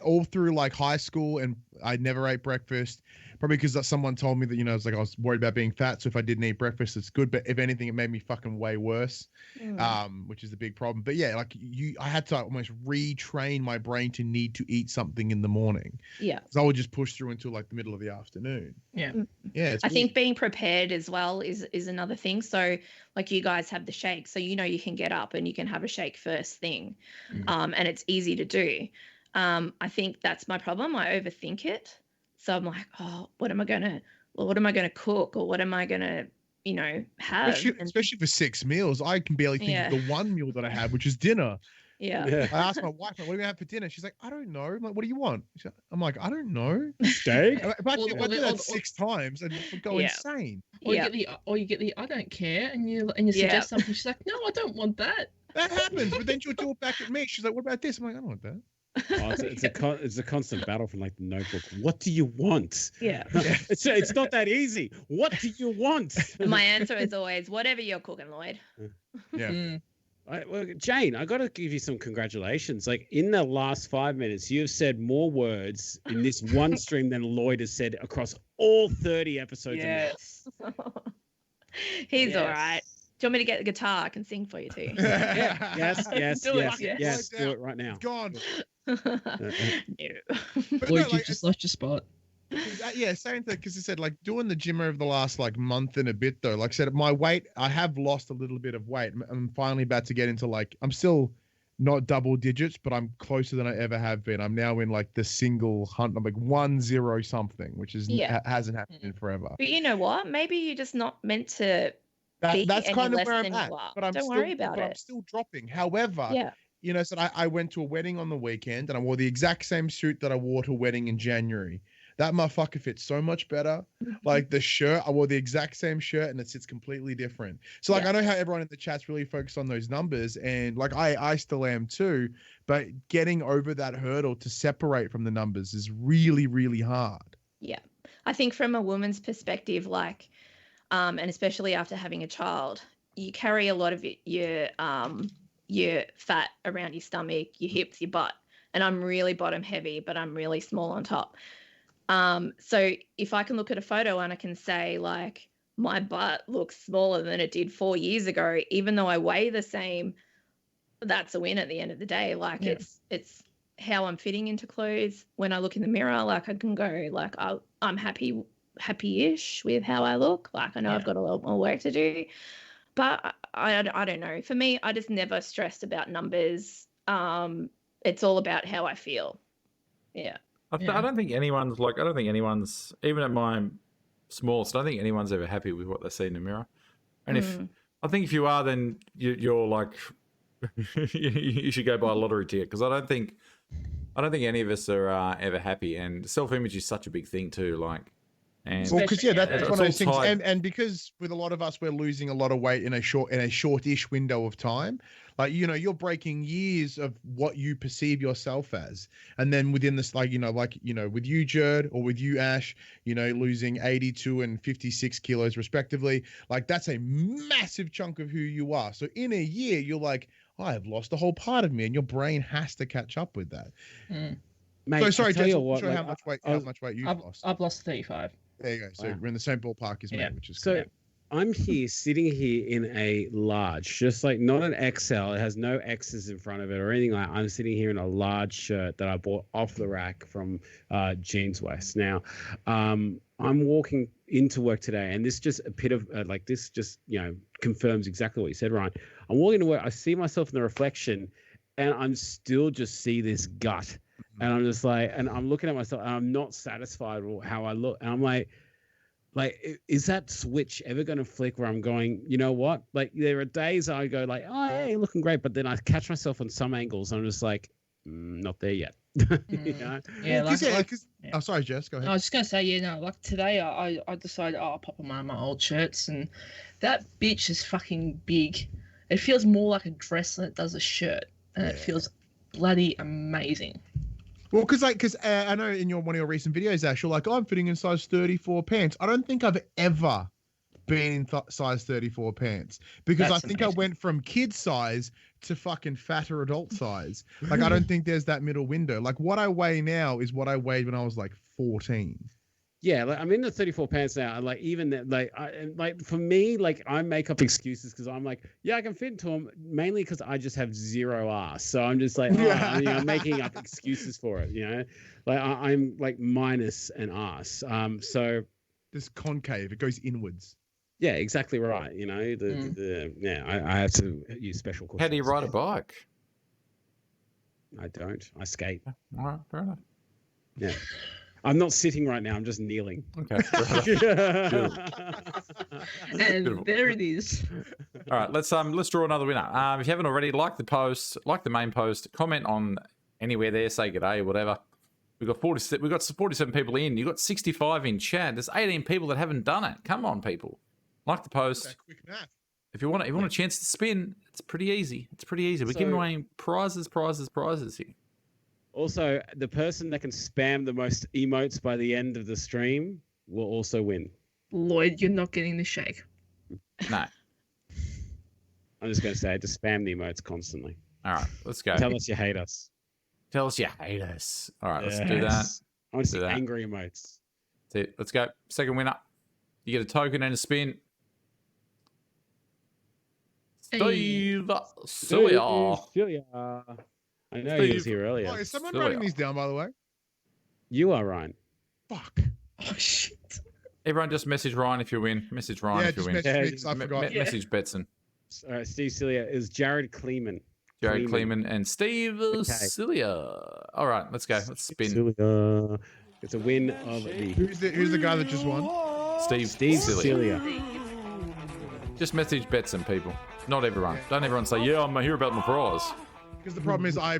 all through like high school and I never ate breakfast, probably because someone told me that, it's like I was worried about being fat. So if I didn't eat breakfast, it's good. But if anything, it made me fucking way worse, which is the big problem. But yeah, like I had to almost retrain my brain to need to eat something in the morning. Yeah. So I would just push through until like the middle of the afternoon. Yeah. Yeah. I think being prepared as well is another thing. So like you guys have the shake, so you can get up and you can have a shake first thing, and it's easy to do. I think that's my problem. I overthink it. So I'm like, oh, what am I gonna cook, or what am I gonna, have? Especially for 6 meals, I can barely think of the one meal that I have, which is dinner. Yeah. I asked my wife, what do we have for dinner? She's like, I don't know. I'm like, what do you want? I'm like, I don't know. Steak? If I do that 6 times, I'd go insane. Or you get the I don't care, and you suggest something. She's like, no, I don't want that. That happens, but then she'll do it back at me. She's like, "What about this?" I'm like, "I don't want that." Oh, it's a constant battle from like the Notebook. What do you want? Yeah. It's not that easy. What do you want? My answer is always whatever you're cooking, Lloyd. Yeah. Well, Jane, I got to give you some congratulations. Like in the last 5 minutes, you have said more words in this one stream than Lloyd has said across all 30 episodes. Yes. He's all Yes. right. Do you want me to get the guitar? I can sing for you too. Yes, Do it, yes. Do it right now. It's gone. No. But Lloyd, no, you like, just lost your spot. yeah, same thing. Because I said, like, doing the gym over the last like month and a bit, though. Like I said, my weight, I have lost a little bit of weight. I'm finally about to get into like, I'm still not double digits, but I'm closer than I ever have been. I'm now in like the single hunt. I'm like 1-0 something, which is Yeah. hasn't happened in forever. But you know what? Maybe you're just not meant to. Be That's any kind of less where I'm than at. you are. But I'm Don't still, worry about but I'm it. still dropping. However, Yeah. you know, so I went to a wedding on the weekend and I wore the exact same suit that I wore to a wedding in January. That motherfucker fits so much better. Like the shirt, I wore the exact same shirt and it sits completely different. So like, Yeah. I know how everyone in the chat's really focused on those numbers, and like I still am too, but getting over that hurdle to separate from the numbers is really, really hard. Yeah. I think from a woman's perspective, like, and especially after having a child, you carry a lot of your fat around your stomach, your hips, your butt. And I'm really bottom heavy, but I'm really small on top. So if I can look at a photo and I can say like my butt looks smaller than it did 4 years ago, even though I weigh the same, that's a win at the end of the day. Like Yeah. it's how I'm fitting into clothes. When I look in the mirror, like I can go like I'm happy-ish with how I look. Like I know I've got a lot more work to do, but I don't know. For me, I just never stressed about numbers. It's all about how I feel. Yeah. I don't think anyone's like, I don't think anyone's, even at my smallest, I don't think anyone's ever happy with what they see in the mirror. And if, I think if you are, then you're like, you should go buy a lottery ticket, because I don't think any of us are ever happy. And self-image is such a big thing too. Like, and Well, because that's it's one of those things, all tied- and because with a lot of us, we're losing a lot of weight in a shortish window of time. Like, you know, you're breaking years of what you perceive yourself as, and then within this, like with you, Jerd, or with you, Ash, you know, losing 82 and 56 kilos respectively. Like, that's a massive chunk of who you are. So in a year, you're like, I have lost a whole part of me, and your brain has to catch up with that. Mate, So sorry, I tell Jess, you I'm not what, sure like, how much weight you've lost. I've lost 35. There you go. So Wow. we're in the same ballpark as me, which is So good. I'm sitting here in a large, just like not an XL. It has no X's in front of it or anything like that. I'm sitting here in a large shirt that I bought off the rack from Jeans West. Now, I'm walking into work today, and this just a bit of this just, you know, confirms exactly what you said, Ryan. I'm walking to work. I see myself in the reflection, and I'm still just see this gut. And I'm just like, and I'm looking at myself, and I'm not satisfied with how I look. And I'm like, is that switch ever going to flick where I'm going, you know what? Like, there are days I go like, oh, yeah, you're looking great. But then I catch myself on some angles, and I'm just like, not there yet. You know? Yeah, Oh, sorry, Jess, go ahead. I was just gonna say, like today I decided, I'll pop on one of my old shirts, and that bitch is fucking big. It feels more like a dress than it does a shirt, and it feels bloody amazing. Well, because I know in one of your recent videos, Ash, you're like, I'm fitting in size 34 pants. I don't think I've ever been in size 34 pants, because That's I think amazing. I went from kid size to fucking fatter adult size. Like, I don't think there's that middle window. Like, what I weigh now is what I weighed when I was like 14. Yeah, like I'm in the 34 pants now, and like even that, like for me, like I make up excuses because I'm like, yeah, I can fit into them, mainly because I just have zero ass, so I'm just like, I'm making up excuses for it, you know, like I'm like minus an ass, so This concave, it goes inwards. yeah, exactly right, you know, I have to use special cushions. How do you ride a bike? I don't. I skate. All right, fair enough. Yeah. I'm not sitting right now. I'm just kneeling. Okay. Fair enough. And there it is. All right, let's draw another winner. If you haven't already, like the post, like the main post, comment on anywhere there, say good day, whatever. We've got 47 people in. You've got 65 in chat. There's 18 people that haven't done it. Come on, people. Like the post. That quick math. If you want a chance to spin, it's pretty easy. We're giving away prizes here. Also, the person that can spam the most emotes by the end of the stream will also win. Lloyd, you're not getting the shake. No. I'm just going to say, just spam the emotes constantly. All right, let's go. Tell us you hate us. Tell us you hate us. All right, let's do that. I want to see Do that. angry emotes. That's it. Let's go. Second winner. You get a token and a spin. Steve Celia. Celia. I know he was here earlier. Oh, is someone Silly. writing these down, by the way? You are Ryan. Fuck. Oh shit. Everyone just message Ryan if you win. Message Ryan Yeah, if you just win. message Yeah, me 'cause I forgot. Message Betson. All right, Steve Celia is Jared Kleeman. Jared Kleeman and Steve Celia. All right, let's go. Let's spin. Celia. It's a win of the Who's the guy that just won? Steve Celia. Just message Betson, people. Not everyone. Don't everyone say, yeah, I'm here about my prize. Because the problem is I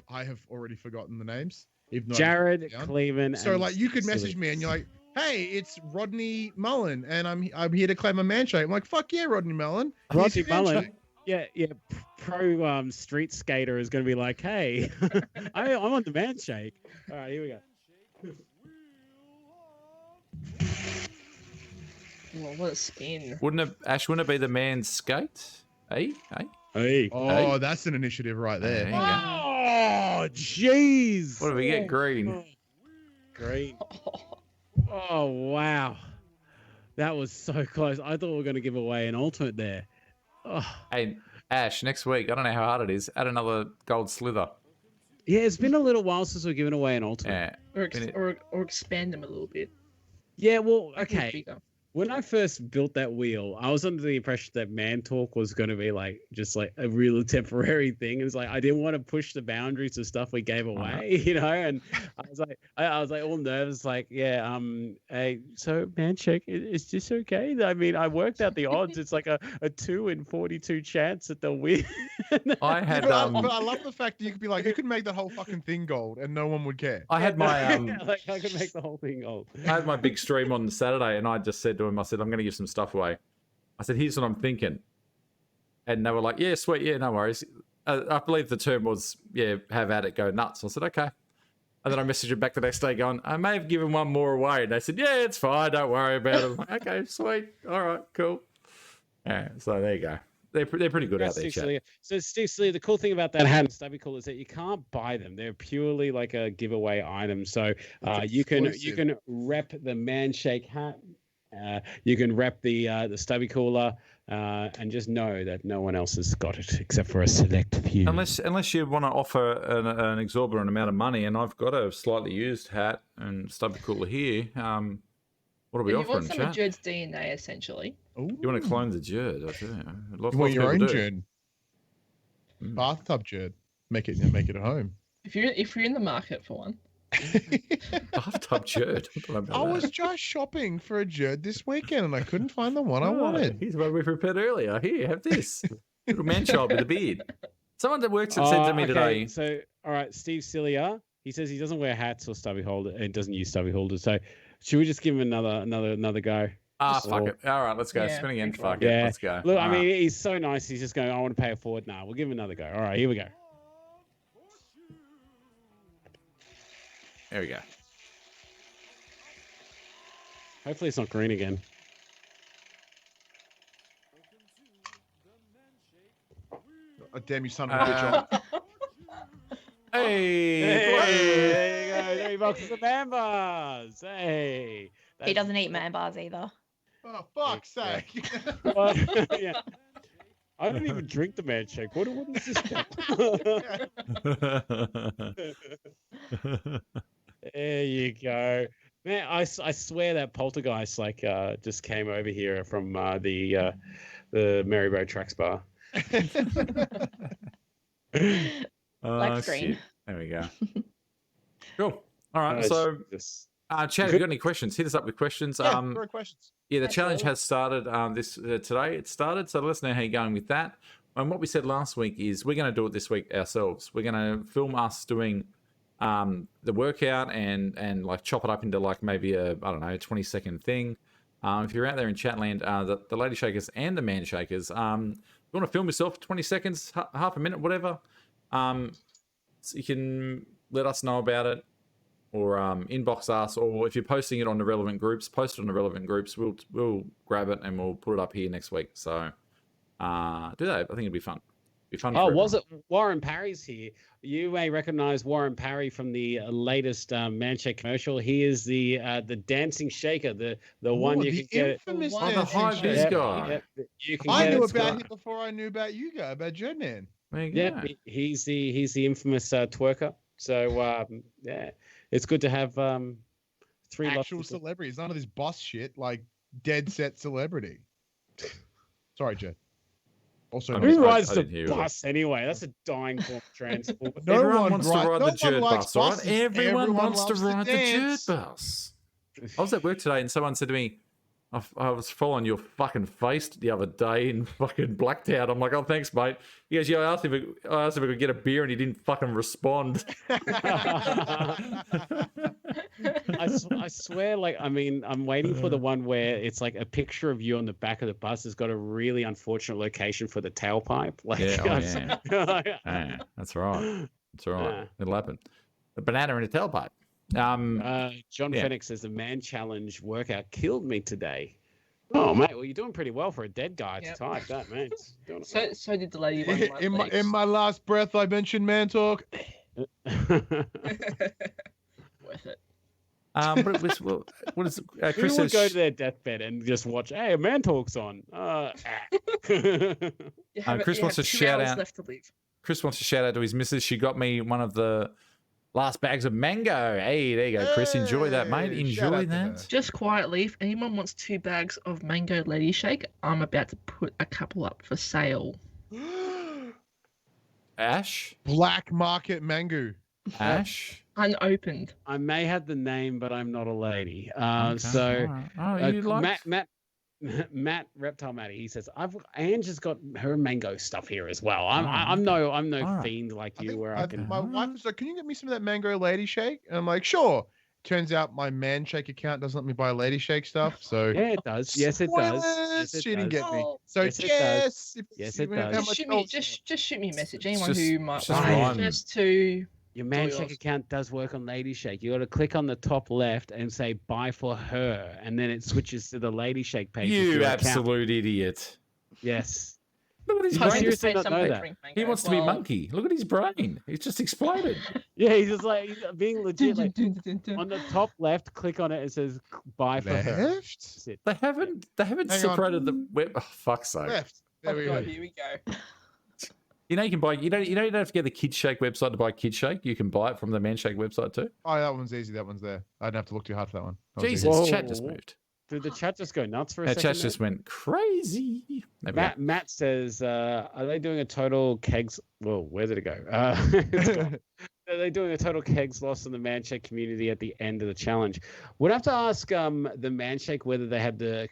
have already forgotten the names. Even though I Jared wrote it down. Kleeman. So and like you could message Celia. me and you're like, hey, it's Rodney Mullen and I'm here to claim a man shake. I'm like, fuck yeah, Rodney Mullen. Here's Rodney your man Mullen. shake. Yeah. Pro street skater is going to be like, hey, I want the man shake. All right, here we go. Well, what a spin. Wouldn't it be the man's skate? Hey. Hey. Oh, that's an initiative right there. There you go. Oh, jeez. What do we get? Green. Green. Oh, wow. That was so close. I thought we were going to give away an ultimate there. Oh. Hey, Ash, next week, I don't know how hard it is, add another gold slither. Yeah, it's been a little while since we've given away an ultimate. Yeah. Or expand them a little bit. Yeah, well, Make it okay. bigger. When I first built that wheel, I was under the impression that man talk was going to be like just like a real temporary thing. It was like I didn't want to push the boundaries of stuff we gave away, you know. And I was like all nervous, like, yeah, hey, so man, check, is this okay? I mean, I worked out the odds. It's like a 2 in 42 chance that they'll win. I had But I love the fact that you could be like, you could make that whole fucking thing gold and no one would care. I had my like I could make the whole thing gold. I had my big stream on Saturday, and I just said to him, I said, I'm going to give some stuff away. I said, here's what I'm thinking. And they were like, yeah, sweet, yeah, no worries. I believe the term was, yeah, have at it, go nuts. I said, okay. And then I messaged him back the next day going, I may have given one more away. And they said, yeah, it's fine, don't worry about it. I'm like, okay, sweet, all right, cool. Yeah, so there you go. They're pretty good out there, chat. So Steve Celia, the cool thing about that hat and stubby cool is that you can't buy them. They're purely like a giveaway item. So you can rep the man shake hat. You can rep the stubby cooler, and just know that no one else has got it except for a select few. Unless you want to offer an exorbitant amount of money, and I've got a slightly used hat and stubby cooler here. What are we You offering, want some of chat? Jerd's DNA, essentially. Ooh. You want to clone the Jerd? I do. You want your own Jerd. Bathtub Jerd. Make it at home. If you're in the market for one. Bathtub Jerd. I was just shopping for a Jerd this weekend and I couldn't find the one I wanted. Here's what we prepared earlier. Here, have this. Little man-child with a beard. Someone that works at said to me today. So, all right, Steve Celia, he says he doesn't wear hats or stubby holder and doesn't use stubby holders. So, should we just give him another go? Fuck it. All right, let's go. Yeah, Spin again. okay. Fuck it. Yeah. Let's go. Look, All I right. mean, he's so nice. He's just going, I want to pay it forward. Nah, we'll give him another go. All right, here we go. There we go. Hopefully it's not green again. Oh, damn you son of a bitch. Hey, Hey, there you go. 3 boxes of man bars. Hey. He doesn't eat man bars either. Oh, fuck's sake. Well, yeah. I don't even drink the man shake. What is this? There you go. Man, I swear that poltergeist just came over here from the Marybow Tracks bar. Likes green. shit. There we go. Cool. All right. It's So, just- Chad, if you got any questions, hit us up with questions. Yeah, there are questions. Yeah, the challenge has started today. It started, so let us know how you're going with that. And what we said last week is we're going to do it this week ourselves. We're going to film us doing the workout and like chop it up into like maybe a 20-second thing. If you're out there in Chatland, the Lady Shakers and the Man Shakers, you want to film yourself 20 seconds, half a minute, whatever, so you can let us know about it, or inbox us, or if you're posting it on the relevant groups, post it on the relevant groups. We'll grab it and we'll put it up here next week. So do that. I think it'd be fun. Oh, was it Warren Parry's here? You may recognize Warren Parry from the latest Manshake commercial. He is the dancing shaker, the one you can get. Infamous the high vis guy. You can I get knew it. about him before I knew about you guys, about Jedman. Yeah, he's the infamous twerker. So yeah, it's good to have three Actual celebrities. None of this boss shit, like dead set celebrity. Sorry, Jed. Also, who rides the bus anyway? That's a dying form of transport. Everyone wants to ride the Jerd bus, right? Everyone wants to ride the Jerd bus. I was at work today and someone said to me, I was following your fucking face the other day in fucking Blacktown. I'm like, oh, thanks, mate. He goes, yeah, I asked if I could get a beer and he didn't fucking respond. I swear, like, I mean, I'm waiting for the one where it's like a picture of you on the back of the bus has got a really unfortunate location for the tailpipe. Like, yeah, yeah, that's right. That's right. Yeah. It'll happen. A banana in a tailpipe. John Fennick says the man challenge workout killed me today. Oh, mate, well, you're doing pretty well for a dead guy to type that, man. So did the lady one. In my last breath, I mentioned man talk. Worth it. But what is Who Chris would says? go to their deathbed and just watch? Hey, a man talk's on. Chris wants to shout out. Left to live. Chris wants to shout out to his missus. She got me one of the last bags of mango. Hey, there you go, Chris. Enjoy that, mate. Enjoy that. Just quietly, if anyone wants 2 bags of mango lady shake, I'm about to put a couple up for sale. Ash? Black market mango. Ash? Unopened. I may have the name, but I'm not a lady. Matt Reptile Matty, he says, Ange has got her mango stuff here as well. I'm no fiend like you, where I can. My wife was like, "Can you get me some of that mango lady shake?" And I'm like, "Sure." Turns out my man shake account doesn't let me buy lady shake stuff. So yeah, it does. Yes, it does. Yes, it she didn't get me. Oh. So Yes, it yes, it does. Just shoot me a message. Anyone just- who might just want rhyme. just to. Your man Enjoy shake yours. account does work on Lady Shake. You got to click on the top left and say "buy for her," and then it switches to the Lady Shake page. You absolute idiot. Yes. Look at his I brain. seriously not know that. drink mango. He wants to be monkey. Look at his brain. He's just exploded. Yeah, he's just like he's being legit. Like, on the top left, click on it. It says "buy for her." left. That's it. They haven't Hang on. separated the web. Oh, fuck's sake. Left. There we go. Here we go. You know you can buy. You don't have to get the Kid Shake website to buy Kid Shake. You can buy it from the Man Shake website too. Oh, that one's easy. That one's there. I didn't have to look too hard for that one. That was easy. Jesus, Whoa. chat just moved. Did the chat just go nuts for a Our second? chat just went crazy. There we go. Matt says, are they doing a total kegs? Well, where did it go? It's gone. Are they doing a total kegs loss in the Manshake community at the end of the challenge? We'd have to ask the Manshake whether they had the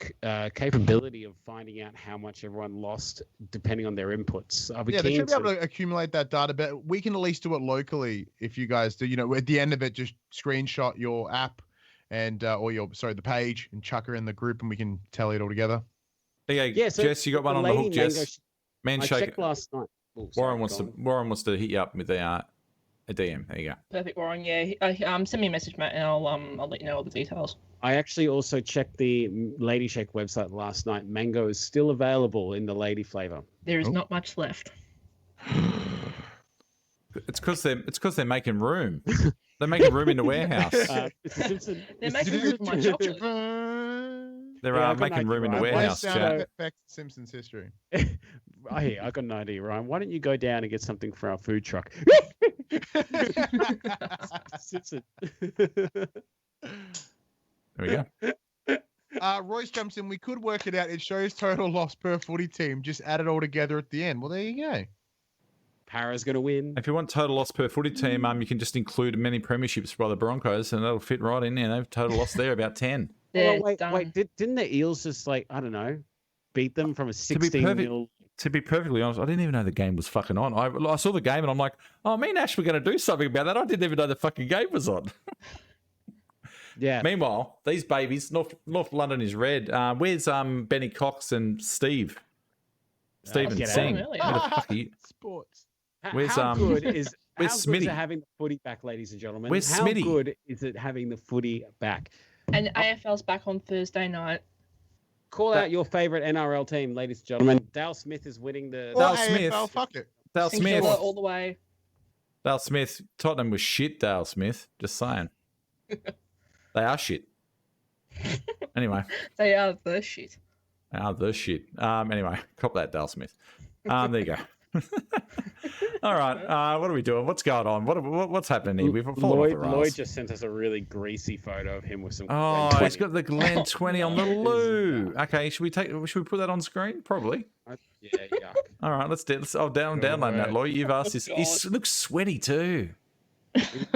capability of finding out how much everyone lost depending on their inputs. I'll be Yeah, they keen should be able to accumulate that data, but we can at least do it locally if you guys do. You know, at the end of it, just screenshot your app and or the page and chuck her in the group, and we can tally it all together. There you go. Yeah, so Jess, you got one on the Lady hook, Mango, Jess. Man I Shake. checked last night. Oh, sorry, Warren wants to hit you up with a DM. There you go. Perfect, Warren. Yeah, send me a message, Matt, and I'll let you know all the details. I actually also checked the Lady Shake website last night. Mango is still available in the lady flavor. There is not much left. It's because they're making room. They're making room in the warehouse. They're making room for my chocolate. They're Yeah, I've got making an room in the idea, right? warehouse, Sound chat. effect Simpsons history. Hey, I got an idea, Ryan. Why don't you go down and get something for our food truck? Simpson. There we go. Royce jumps in. We could work it out. It shows total loss per footy team. Just add it all together at the end. Well, there you go. Para's going to win. If you want total loss per footy team, you can just include many premierships by the Broncos, and that'll fit right in there. They've total loss there about 10. They're Wait, done. didn't the Eels just I don't know, beat them from a 16-0? To be perfectly honest, I didn't even know the game was fucking on. I saw the game and I'm like, oh, me and Ash were going to do something about that. I didn't even know the fucking game was on. Yeah. Meanwhile, these babies, North London is red. Where's Benny Cox and Steve? Steve and get Singh. out. Where the fuck are you? Sports. Where's, how good is where's how good is Smitty? it having the footy back, ladies and gentlemen? Where's how Smitty? good is it having the footy back? And AFL's back on Thursday night. Call out your favorite NRL team, ladies and gentlemen. Dale Smith is winning the. Or Dale Smith. AFL, fuck it. Dale Smith. Singular all the way. Dale Smith. Tottenham was shit, Dale Smith. Just saying. They are shit. Anyway. They are the shit. They are the shit. Anyway, cop that, Dale Smith. There you go. All right. What are we doing? What's going on? What's happening here? We've fallen off the rails. Lloyd just sent us a really greasy photo of him with some. Oh, Glen he's got the Glen 20 on the loo. Okay, should we put that on screen? Probably. 20. Yeah, yeah. All right, let's do. I'll download that, Lloyd. You've asked this. He looks sweaty too.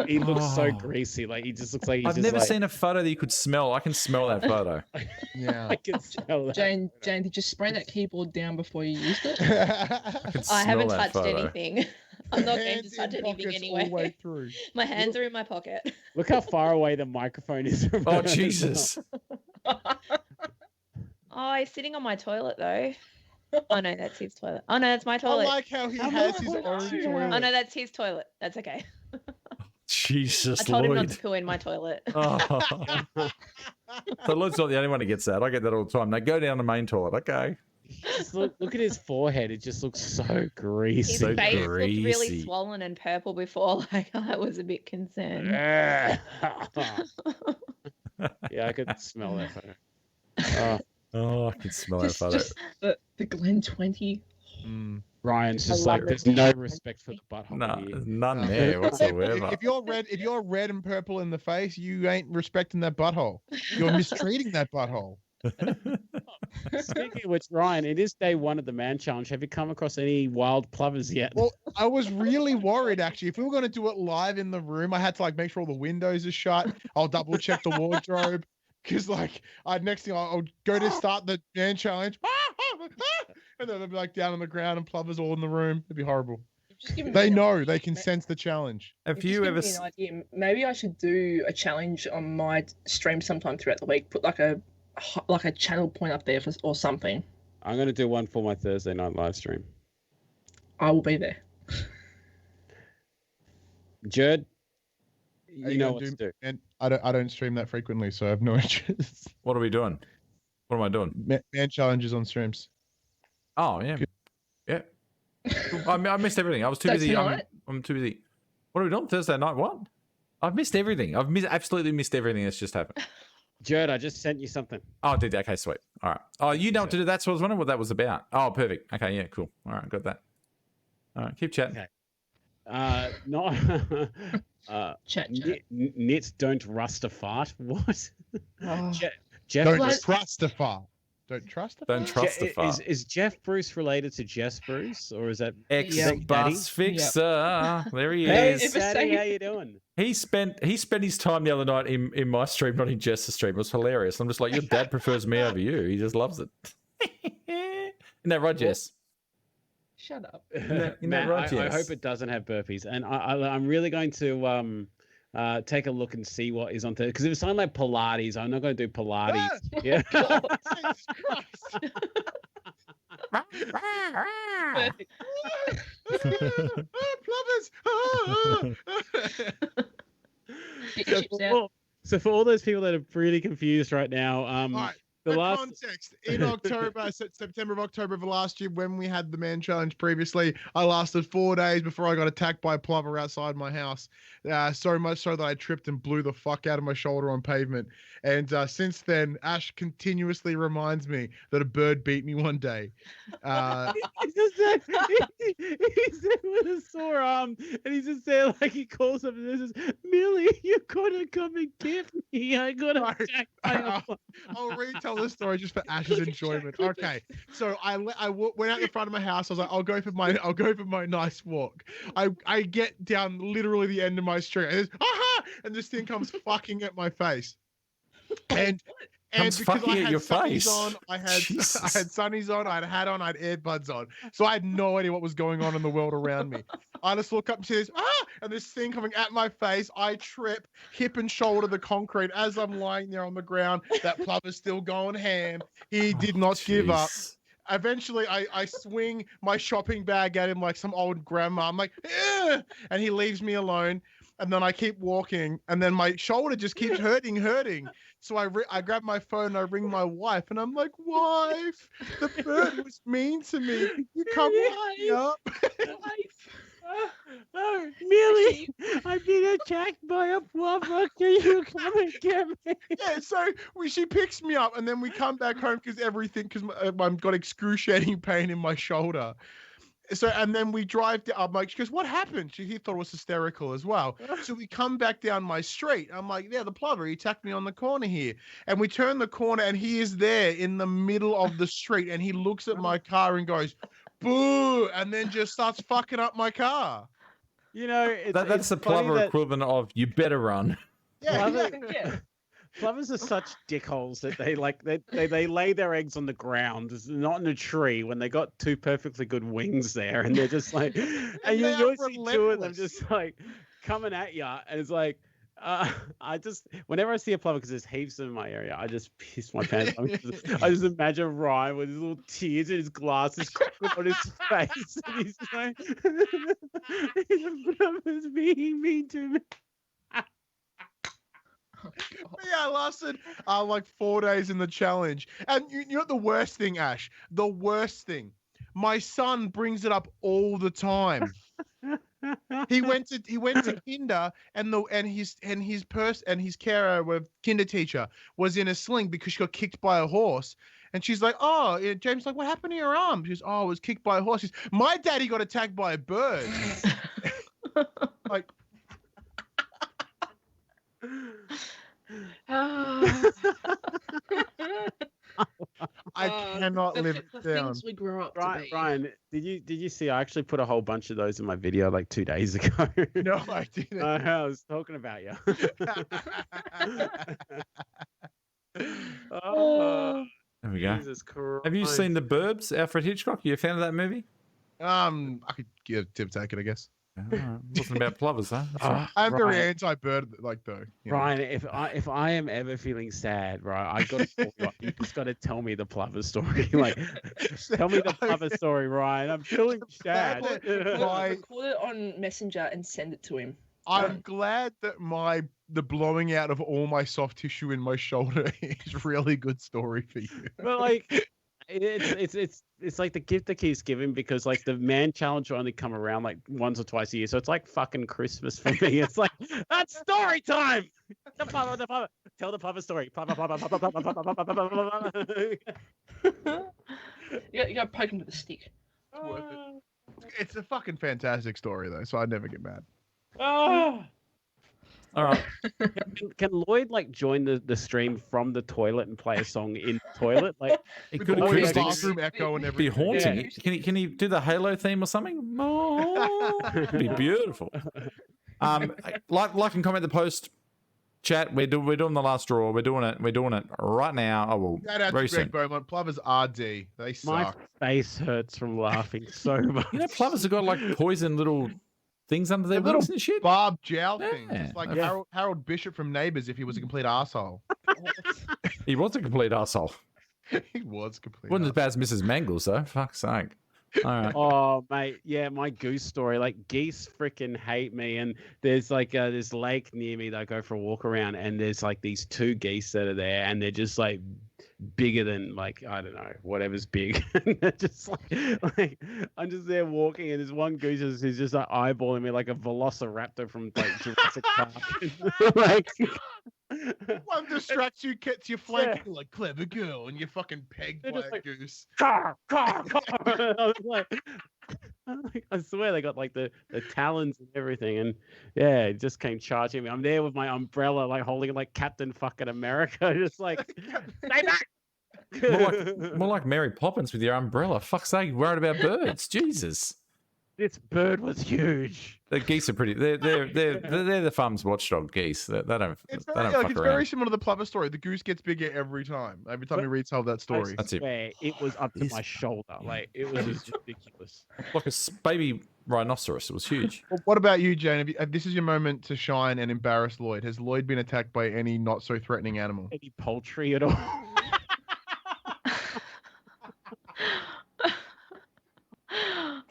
He looks so Oh. greasy. Like he just looks like he's I've just never like, seen a photo that you could smell. I can smell that photo. Yeah. I can smell that. Jane, did you spray that keyboard down before you used it? I can I smell haven't that touched photo. anything. I'm not going to Hands touch in anything pockets all the way anyway. through. My hands are in my pocket. Look how far away the microphone is. From Oh her. Jesus! Oh, he's sitting on my toilet though. Oh no, that's his toilet. Oh no, that's my I toilet. like how he Come has on, his what own are you? toilet. Oh no, that's his toilet. That's okay. Jesus, I told him not Lloyd. to poo in my toilet. Oh. So Lloyd's not the only one who gets that. I get that all the time. They go down the main toilet. Okay. Just look at his forehead. It just looks so greasy. His So face looked greasy. really swollen and purple before. Like I was a bit concerned. yeah, I could smell that photo. Oh, Oh, I can smell that photo. Just the Glen 20. Mm. Ryan's just I like, love there's it. no respect for the butthole. No, here. none there whatsoever. If you're red and purple in the face, you ain't respecting that butthole. You're mistreating that butthole. Speaking of which, Ryan, it is day one of the man challenge. Have you come across any wild plovers yet? Well, I was really worried actually. If we were going to do it live in the room, I had to like make sure all the windows are shut. I'll double check the wardrobe because like next thing I'll go to start the man challenge, and then they'll be like down on the ground and plovers all in the room. It'd be horrible. Just give me They an know idea. they can sense the challenge. Have Just you give ever? me an idea. Maybe I should do a challenge on my stream sometime throughout the week. Put like a channel point up there or something. I'm going to do one for my Thursday night live stream. I will be there. Jerd, Are you know gonna what to do. And I don't stream that frequently, so I have no interest. What are we doing? What am I doing? Man challenges on streams. Oh yeah, yeah. I missed everything. I was too So busy. tonight? I'm too busy. What are we doing Thursday night? What? I've missed everything. Absolutely missed everything that's just happened. Jerd, I just sent you something. Oh, did okay, sweet. All right. Oh, you know what to do. That's what I was wondering what that was about. Oh, perfect. Okay, yeah, cool. All right, got that. All right, keep chatting. Okay. Not. Chat. Nits don't rust a fart. What? Oh. Jeff Don't Bruce- trust the far. Don't trust the Don't trust the far. Is Jeff Bruce related to Jess Bruce, or is that Ex Yeah. bus fixer. There he Hey, is. Daddy, how you doing? He spent his time the other night in my stream, not in Jess's stream. It was hilarious. I'm just like, your dad prefers me over you. He just loves it. Isn't that right, Jess? Shut up. that Man, right, I Jess? hope it doesn't have burpees, and I'm really going to take a look and see what is on Thursday. Because if it's something like Pilates, I'm not going to do Pilates. Yeah. Jesus Christ. Plumbers. Get your chips out. So for all those people that are really confused right now, All right. the For last context, in October, September of October of last year, when we had the man challenge previously, I lasted 4 days before I got attacked by a plover outside my house. So much so that I tripped and blew the fuck out of my shoulder on pavement. And since then, Ash continuously reminds me that a bird beat me one day. he's there with a sore arm, and he's just there like he calls up and says, "Millie, you gotta come and get me. I got attacked by a plover." I'll retell the story just for Ash's enjoyment. Okay, so I went out the front of my house. I was like, I'll go for my nice walk. I get down literally the end of my street, and, aha! And this thing comes fucking at my face. And Comes fucking at your face. On, I had Jesus. sunnies on, I had a hat on, I had earbuds on. So I had no idea what was going on in the world around me. I just look up and see this, and this thing coming at my face. I trip, hip and shoulder the concrete as I'm lying there on the ground. That plover's still going ham. He did not give up. Eventually, I swing my shopping bag at him like some old grandma. I'm like, "Ugh!" And he leaves me alone. And then I keep walking, and then my shoulder just keeps hurting. So I grab my phone and I ring my wife, and I'm like, "Wife, the bird was mean to me. Can you come pick me up?" Oh, Millie, I've been attacked by a plover. Can you come and get me? Yeah, so she picks me up, and then we come back home because I've got excruciating pain in my shoulder. So, and then we drive down. I'm like, she goes, "What happened?" He thought it was hysterical as well. So we come back down my street. I'm like, "Yeah, the plover, he attacked me on the corner here." And we turn the corner, and he is there in the middle of the street, and he looks at my car and goes, "Boo," and then just starts fucking up my car. You know, that's the plover equivalent of "you better run." Yeah. Plovers are such dickholes that they lay their eggs on the ground, not in a tree, when they got two perfectly good wings there, and they're just like, and you see two of them just like coming at you, and it's like, whenever I see a plover, because there's heaps in my area, I just piss my pants. I just imagine Ryan with his little tears in his glasses on his face, and he's like, "The plover's being mean to me." Yeah, I lasted like 4 days in the challenge. And you know what the worst thing, Ash? The worst thing. My son brings it up all the time. He went to kinder, and his carer with kinder teacher was in a sling because she got kicked by a horse. And she's like, "Oh," James like, "What happened to your arm?" She goes, "Oh, I was kicked by a horse." She's, "My daddy got attacked by a bird." Like, I cannot live it down. Things we grew up to be. Ryan, did you see? I actually put a whole bunch of those in my video like 2 days ago. No, I didn't. I was talking about you. Oh, There we go. Jesus Christ. Have you seen The Burbs, Alfred Hitchcock? You a fan of that movie? I could give a tip take it, I guess. Wasn't about plovers, huh? That's right. I'm very anti-bird, like, though. Ryan, if I am ever feeling sad, right, I got to call you up. You just got to tell me the plover story. Like, tell me the plover story, Ryan. I'm feeling sad. Record it on Messenger and send it to him. I'm glad that the blowing out of all my soft tissue in my shoulder is a really good story for you. But like, it's like the gift that keeps giving, because like the man challenge will only come around like once or twice a year, so it's like fucking Christmas for me. It's like, that's story time. The plover. Tell the plover story. You gotta poke him with a stick. It's worth it. It's a fucking fantastic story though, so I'd never get mad. All right. Can Lloyd like join the stream from the toilet and play a song in the toilet? Like, It could All your acoustics bathroom echo and be everything. haunting. Can he do the Halo theme or something? Oh, it'd be beautiful. Like and comment the post chat. We're doing the last draw. We're doing it right now. Oh well, Shout out very to Greg soon. Beaumont. Plovers RD. They my suck. face hurts from laughing so much. You know, plovers have got like poison little things under their The wings little and shit. Barb jowl thing. Yeah. It's like Yeah. Harold Bishop from Neighbours if he was a complete asshole. He was a complete asshole. He was complete. Wasn't as bad as Mrs. Mangles though. Fuck's sake. All right. Oh mate, yeah, my goose story. Like, geese freaking hate me, and there's like this lake near me that I go for a walk around, and there's like these two geese that are there, and they're just like bigger than, like, I don't know, whatever's big. And they're just like I'm just there walking, and there's one goose who's just like eyeballing me like a velociraptor from like Jurassic Park. Like, One distracts you, gets you flanking like clever girl, and you're fucking pegged They're by just a like, goose. car. I was like, I swear they got like the talons and everything, and yeah, it just came charging me. I'm there with my umbrella, like holding it like Captain fucking America, just like, stay back. More like Mary Poppins with your umbrella. Fuck's sake, worried about birds. Jesus. This bird was huge. The geese are pretty. They're the farm's watchdog geese. They don't. It's They very, don't like, fuck it's around. very similar to the Plover story. The goose gets bigger every time. Every time he retell that story. That's it. Swear, it was up to This- my shoulder. Like it was just ridiculous. Like a baby rhinoceros. It was huge. Well, what about you, Jane? This is your moment to shine and embarrass Lloyd. Has Lloyd been attacked by any not so threatening animal? Any poultry at all?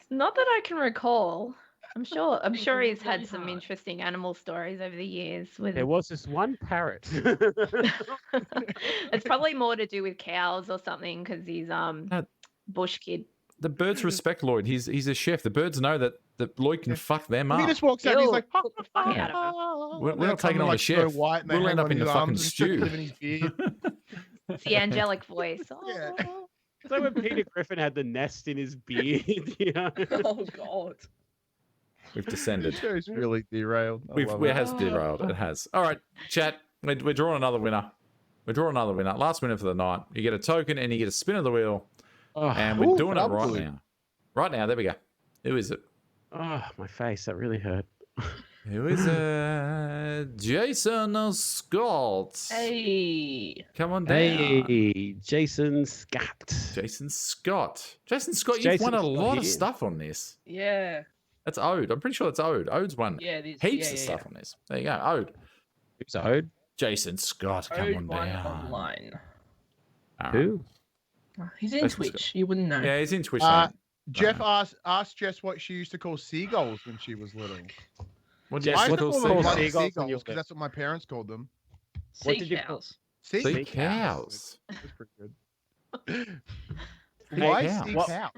Not that I can recall. I'm sure he's had some interesting animal stories over the years. With There was this one parrot. it's probably more to do with cows or something because he's bush kid. The birds respect Lloyd. He's a chef. The birds know that Lloyd can fuck them He up. just walks out and he's Ew, like, get the fuck out of We're They're not taking coming on like the chef. Snow White and they We'll hang end up on in the his fucking arms and stick stew. it in his beard. It's the angelic voice. Yeah. Oh. It's like when Peter Griffin had the nest in his beard. You know? Oh God. We've descended. The show's really derailed. I love It it. has derailed. It has. All right, chat. We're drawing another winner. We're drawing another winner. Last winner for the night. You get a token and you get a spin of the wheel. Oh, And we're Ooh, doing it right lovely. now. Right now. There we go. Who is it? oh, my face. That really hurt. Who is it? Jason Scott. Hey. Come on down. Hey, Jason Scott. Jason Scott. Jason Scott, you've Jason won a Scott lot of here. stuff on this. Yeah. That's Ode. I'm pretty sure it's Ode. Ode's won Yeah, it is. heaps yeah, of yeah, stuff on this. There you go. Ode. Who's Ode? Jason Scott, come Ode on won down. online. All right. Who? He's in That's Twitch. You wouldn't know. Yeah, he's in Twitch. Uh, mate. Jeff asked Jess what she used to call seagulls when she was little. What do you Jess, I used actually to call call them seagulls? bloody Seagulls when seagulls you because were- that's what my parents called them. What did you call- Cows. Sea cows. That's pretty good. Hey, Why cows. sea What- cow?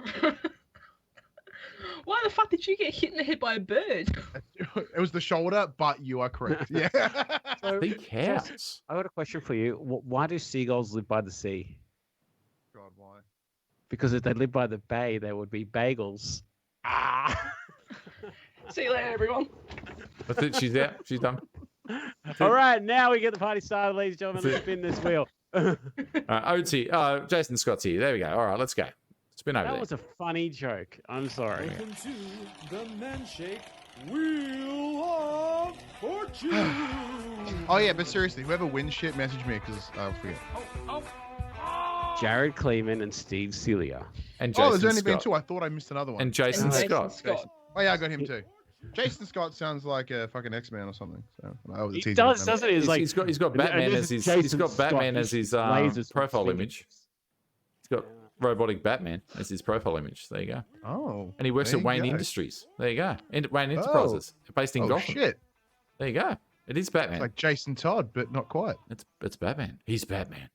Why the fuck did you get hit in the head by a bird? It was the shoulder, but you are correct. Yeah. So, Sea Jess, cows. I got a question for you. Why do seagulls live by the sea? God, why? Because if they lived by the bay, they would be bagels. Ah! See you later, everyone. That's it. She's out. She's done. All right, now we get the party started, ladies and gentlemen. That's Let's spin this wheel. All right, Ode's here. Jason Scott's here. There we go. All right, let's go. Spin over That there. was a funny joke. I'm sorry. Welcome to the Manshake Wheel of Fortune. Oh yeah, but seriously, whoever wins shit, message me because I'll forget. Jared Kleeman and Steve Celia. And Jason Oh, there's only been Scott. two. I thought I missed another one. And Jason And Jason Scott. Scott. Oh yeah, I got him too. Jason Scott sounds like a fucking X-Man or something. So He it's easy to does, remember. doesn't he? It's like, he's got and Batman this as is his Jason Scott. He's lasers profile from image. He's got robotic Batman as his profile image. There you go. Oh. And he works there at you Wayne go. Industries. There you go. Wayne Enterprises, based in Oh Gotham. shit! There you go. It is Batman. It's like Jason Todd, but not quite. It's Batman. He's Batman.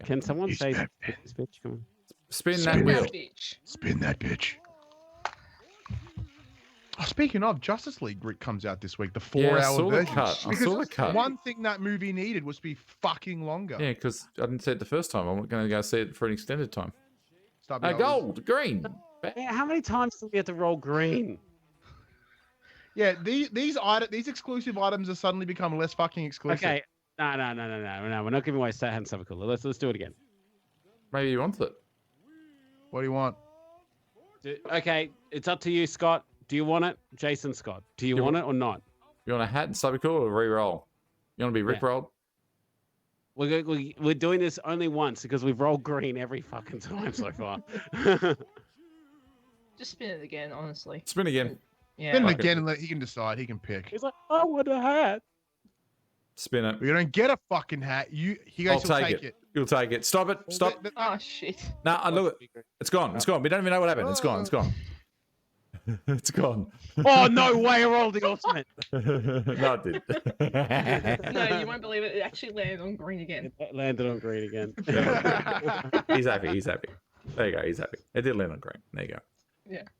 Can someone He's say Batman. this bitch? Come on. Spin Spin that that wheel. Bitch. Spin that bitch. Oh, speaking of, Justice League comes out this week. The 4-hour Yeah, I saw the version. cut. I Because saw the cut. one thing that movie needed was to be fucking longer. Yeah, because I didn't see it the first time. I'm going to go see it for an extended time. Stop the others. Gold, green. Man, how many times do we have to roll green? Yeah, these exclusive items have suddenly become less fucking exclusive. Okay. No. We're not giving away Stat and stuff. Let's do it again. Maybe he wants it. What do you want? Okay, it's up to you, Scott. Do you want it, Jason Scott? Do you want it or not? You want a hat and stubby cool or re-roll? You want to be Rick-rolled? We're doing this only once because we've rolled green every fucking time so far. Just spin it again, honestly. Spin again. Yeah. Then Fuck it. again, and he can decide. He can pick. He's like, I want a hat. Spin it. We don't get a fucking hat. He I'll goes, he'll take take it. it. You'll take it. Stop it. Well, Stop. Oh shit. No, look. It's gone. It's gone. We don't even know what happened. It's gone. It's gone. It's gone. Oh no way! I rolled the ultimate. No, it did. No, you won't believe it. It actually landed on green again. It landed on green again. He's happy. He's happy. There you go. He's happy. It did land on green. There you go.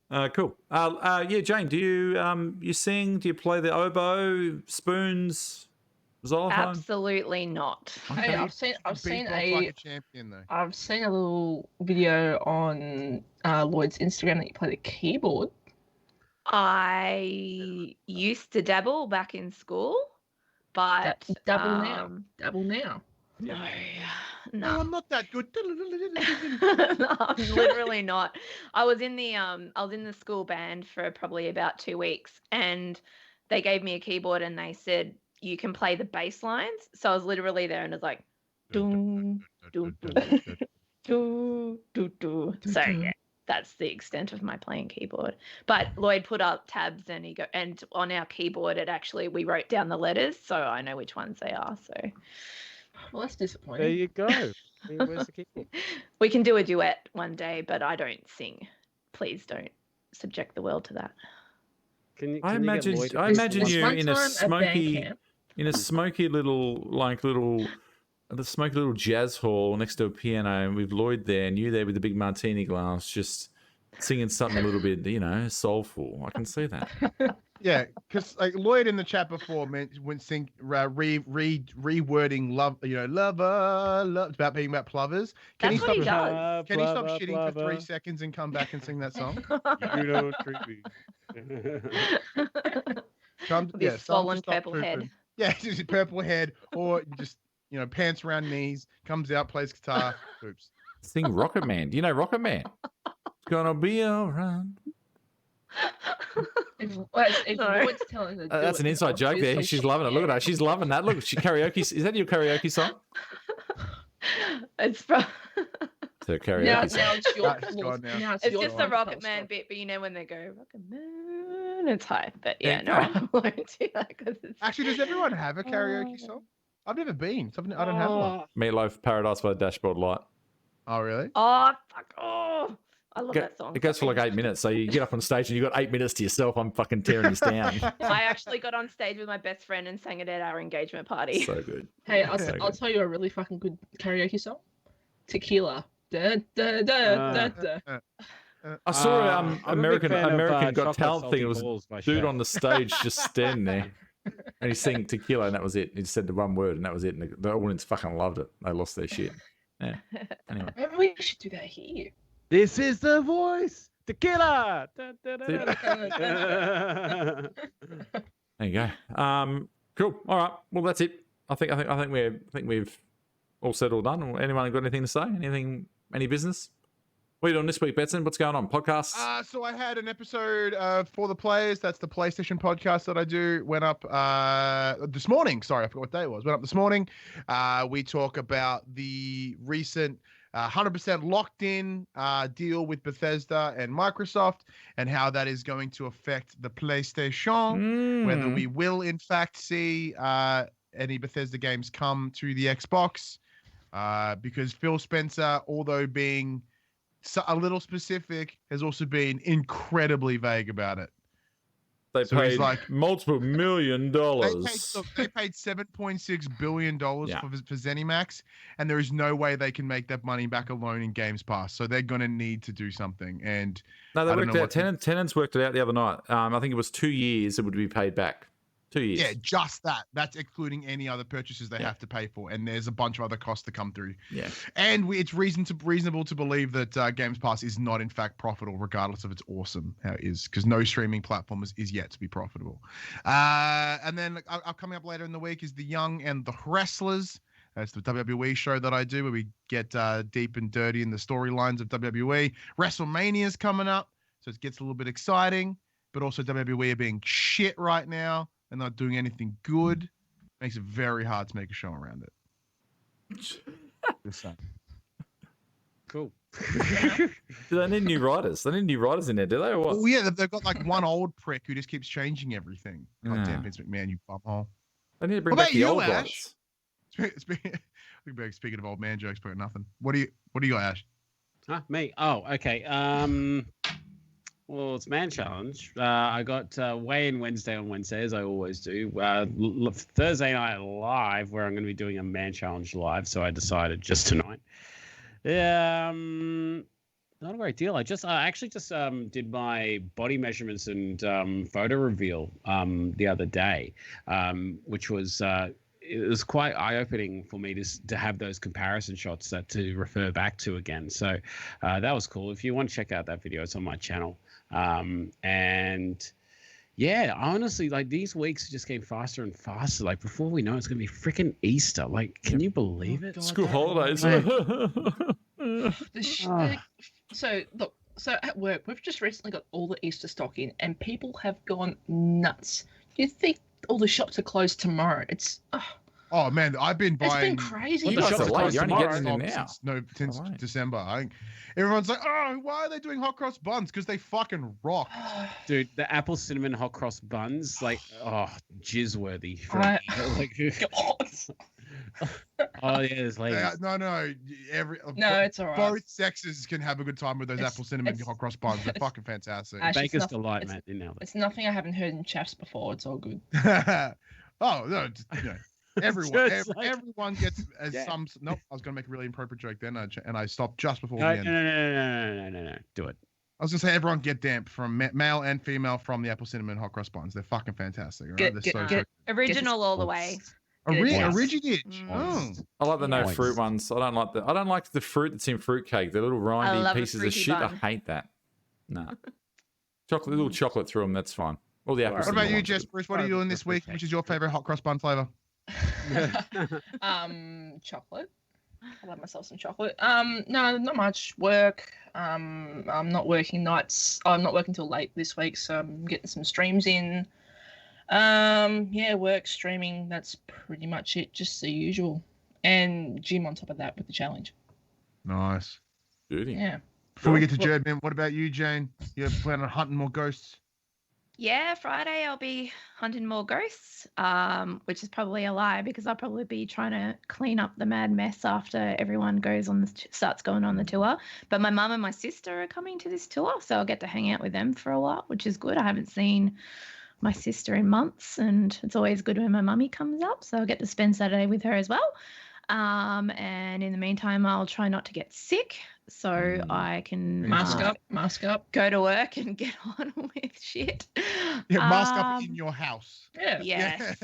Yeah. Cool. Yeah, Jane. Do you sing? Do you play the oboe, spoons, xylophone? Absolutely not. Hey, I've seen Beat off like a champion though. I've seen a little video on Lloyd's Instagram that you play the keyboard. I used to dabble back in school, but Dabble now. Dabble now. No, No, no. I'm not that good. No, I'm literally not. I was in the school band for probably about 2 weeks, and they gave me a keyboard and they said you can play the bass lines. So I was literally there and it was like doom, doom, doom, doo, doo, doo. So yeah, that's the extent of my playing keyboard. But Lloyd put up tabs and on our keyboard we wrote down the letters, so I know which ones they are. So Well, that's There disappointing. you go. Where's the keyboard? we can do a duet one day, but I don't sing. Please don't subject the world to that. Can I you get imagine Lloyd to I do imagine one- you One in a time at band smoky little jazz hall next to a piano with Lloyd there and you there with the big martini glass just singing something a little bit, soulful. I can see that. Yeah, because like Lloyd in the chat before went rewording love, lover, love about being about plovers. That's what he does. Can he stop shitting for 3 seconds and come back and sing that song? You don't treat me. With his swollen purple head. Yeah, just a purple head, or just pants around knees, comes out, plays guitar, oops. Sing Rocket Man. Do you know Rocket Man? It's gonna be alright. If No. Lloyd's telling her to do That's an inside joke there. obviously She's loving it. Look at her. She's loving that. Look, she karaoke. Is that your karaoke song? It's from. It's her karaoke Now song. it's your It's gone now. now It's your just the turn. Rocket Man bit, but when they go Rocket Man, it's high. But yeah, Yeah. no, I won't do that because it's. Actually, does everyone have a karaoke song? I've never been. So I don't have one. Meatloaf, Paradise by the Dashboard Light. Oh, really? Oh fuck! Oh, I love that song. It goes for like 8 minutes. So you get up on stage and you've got 8 minutes to yourself. I'm fucking tearing this down. I actually got on stage with my best friend and sang it at our engagement party. So good. Hey, So I'll good. tell you a really fucking good karaoke song. Tequila. Da, da, da, da, da. I saw I'm a big American fan of, Got Chocolate Talent Salty thing. It was Balls by dude Cher. on the stage just standing there. And he sang Tequila and that was it. He just said the one word and that was it. And the audience fucking loved it. They lost their shit. Yeah. Anyway. Maybe we should do that here. This is the voice. Tequila. Da, da, da, da, da. There you go. Cool. All right. Well, that's it. I think we've all said all done. Anyone got anything to say? Any business? What are you doing this week, Betson? What's going on? Podcasts? So I had an episode For the Players. That's the PlayStation podcast that I do. Went up this morning. Sorry, I forgot what day it was. Went up this morning. We talk about the recent 100% locked in deal with Bethesda and Microsoft and how that is going to affect the PlayStation. Whether we will, in fact, see any Bethesda games come to the Xbox. Because Phil Spencer, although being a little specific, has also been incredibly vague about it. They So he's paid like- multiple $1 million. They paid $7.6 billion Yeah. for ZeniMax, and there is no way they can make that money back alone in Games Pass. So they're going to need to do something. And No, they I don't worked know out. what- Tenants worked it out the other night. I think it was 2 years it would be paid back. 2 years. yeah, just that. That's excluding any other purchases they Yeah. have to pay for. And there's a bunch of other costs to come through. Yeah. And it's reasonable to believe that Games Pass is not, in fact, profitable, regardless of its awesome how it is, because no streaming platform is yet to be profitable. And then coming up later in the week is The Young and the Wrestlers. That's the WWE show that I do, where we get deep and dirty in the storylines of WWE. WrestleMania is coming up, so it gets a little bit exciting. But also WWE are being shit right now and not doing anything good. Makes it very hard to make a show around it. Just saying. Cool. Do they need new writers? They need new writers in there, do they? Or what? Oh yeah, they've got like one old prick who just keeps changing everything. God Yeah. damn, Vince McMahon, you bumhole. They need to bring What back about the you, old Ash? writers. Speaking of old man jokes, but nothing. What do you got, Ash? Huh, me? Oh, okay. Well, it's Man Challenge. I got weigh-in Wednesday on Wednesday, as I always do. Thursday night live, where I'm going to be doing a Man Challenge live. So I decided just tonight. Not a great deal. I actually just did my body measurements and photo reveal the other day, which was it was quite eye-opening for me to have those comparison shots to refer back to again. So that was cool. If you want to check out that video, it's on my channel. And Yeah, honestly, like these weeks just getting faster and faster. Like before we know, it's gonna be freaking Easter. Like, can you believe it? God, School that holidays. Oh. So look, so at work we've just recently got all the Easter stock in, and people have gone nuts. You think all the shops are closed tomorrow? Oh man, I've been It's buying. been crazy. Well, The you guys shops are are late. closed You're only tomorrow. getting in there now. Since Alright. December. I think everyone's like, oh, why are they doing hot cross buns? Because they fucking rock. Dude, the apple cinnamon hot cross buns, like, oh, jizz worthy. I- Like, God. oh yeah, there's ladies. No. No, it's all right. Both sexes can have a good time with those apple cinnamon it's- hot cross buns. They're fucking fantastic. Actually, Baker's it's not- delight, it's- man. You nailed it. It's nothing I haven't heard in chaps before. It's all good. Oh no, everyone, Just like- everyone gets Yeah. some. Nope, I was gonna make a really inappropriate joke then, and I stopped just before No, the no, end. no. Do it. I was gonna say everyone get damp from male and female from the apple cinnamon hot cross buns. They're fucking fantastic. Right? Get- They're get- so get- Original all the way. Yes. Originated. Mm. I like the no Moist. fruit ones. I don't like the fruit that's in fruitcake. The little rindy love a pieces of fruity shit. I bun. hate that. Nah. Little chocolate through them. That's fine. All the apples. What about you, ones. Jess Bruce? What are you doing this week? Which is your favorite hot cross bun flavor? Chocolate. I love myself some chocolate. No, not much work. I'm not working nights. I'm not working till late this week, so I'm getting some streams in. Yeah, work, streaming. That's pretty much it. Just the usual, and gym on top of that with the challenge. Nice. Beauty. Yeah. Before we get to Jerdman, what about you, Jane? You plan on hunting more ghosts? Yeah, Friday I'll be hunting more ghosts, which is probably a lie because I'll probably be trying to clean up the mad mess after everyone starts going on the tour. But my mum and my sister are coming to this tour, so I'll get to hang out with them for a while, which is good. I haven't seen my sister in months, and it's always good when my mummy comes up, so I'll get to spend Saturday with her as well. And in the meantime, I'll try not to get sick so I can Mask up. go to work and get on with shit. Yeah, mask up in your house. Yeah. Yes,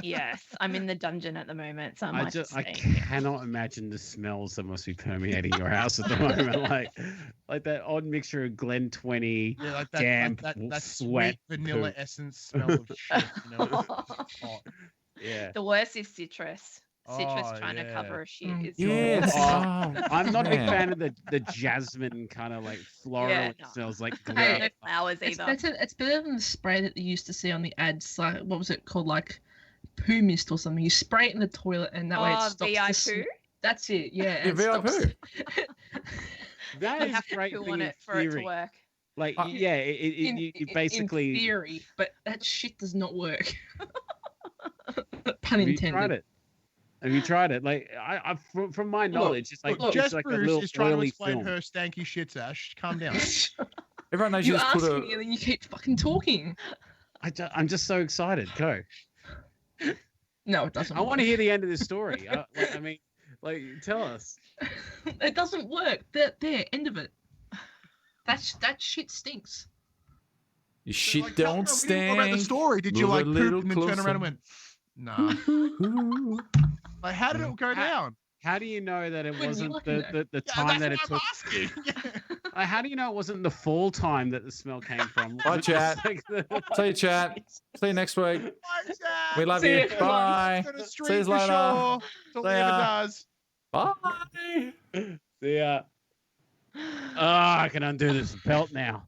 yes. I'm in the dungeon at the moment, so I cannot imagine the smells that must be permeating your house at the moment. Like that odd mixture of Glen 20, Yeah, like that, damp, that sweat, sweet vanilla poop. essence smell of shit. You know? It's hot. Yeah. The worst is citrus. Citrus Oh, trying to yeah. cover a shit. Mm. Is Yes. Oh, I'm not a big man. fan of the jasmine kind of like floral. Yeah, It no. smells like No glue. flowers It's either. better. It's better than the spray that you used to see on the ads. Like, what was it called? Like poo mist or something. You spray it in the toilet, and that way it Oh, stops. VI the sm- poo? That's it. Yeah. Yeah, and it VI stops- poo. That You is have a to great poo thing on in it for it to theory. work. Like, Uh, yeah, you basically. in theory, but that shit does not work. Pun Have you intended. tried it? Have you tried it? Like, from my knowledge, it's like Look, just Jess like a Bruce little is trying to oily explain film. her stanky shits, Ash. Calm down. Everyone knows you You just ask put me a. and then you keep fucking talking. I'm just so excited. Go. No, it doesn't. I want to work. hear the end of this story. I mean, like, tell us. It doesn't work. There, end of it. That shit stinks. Your shit Like, tell me don't what stink. about the story? Did you Move a like poop little and then turn closer. around and went, nah? Like, how did it go down? How do you know that it When you wasn't look in the Yeah, time that it that's took? what I'm asking. How do you know it wasn't the fall time that the smell came from? Bye, Was it just chat. like the- See you, chat. See you next week. Bye, Jack. We love See you. ya. Bye. Gonna See stream you for later. sure. That's all he See ever ya. does. Bye. See ya. Oh, I can undo this belt now.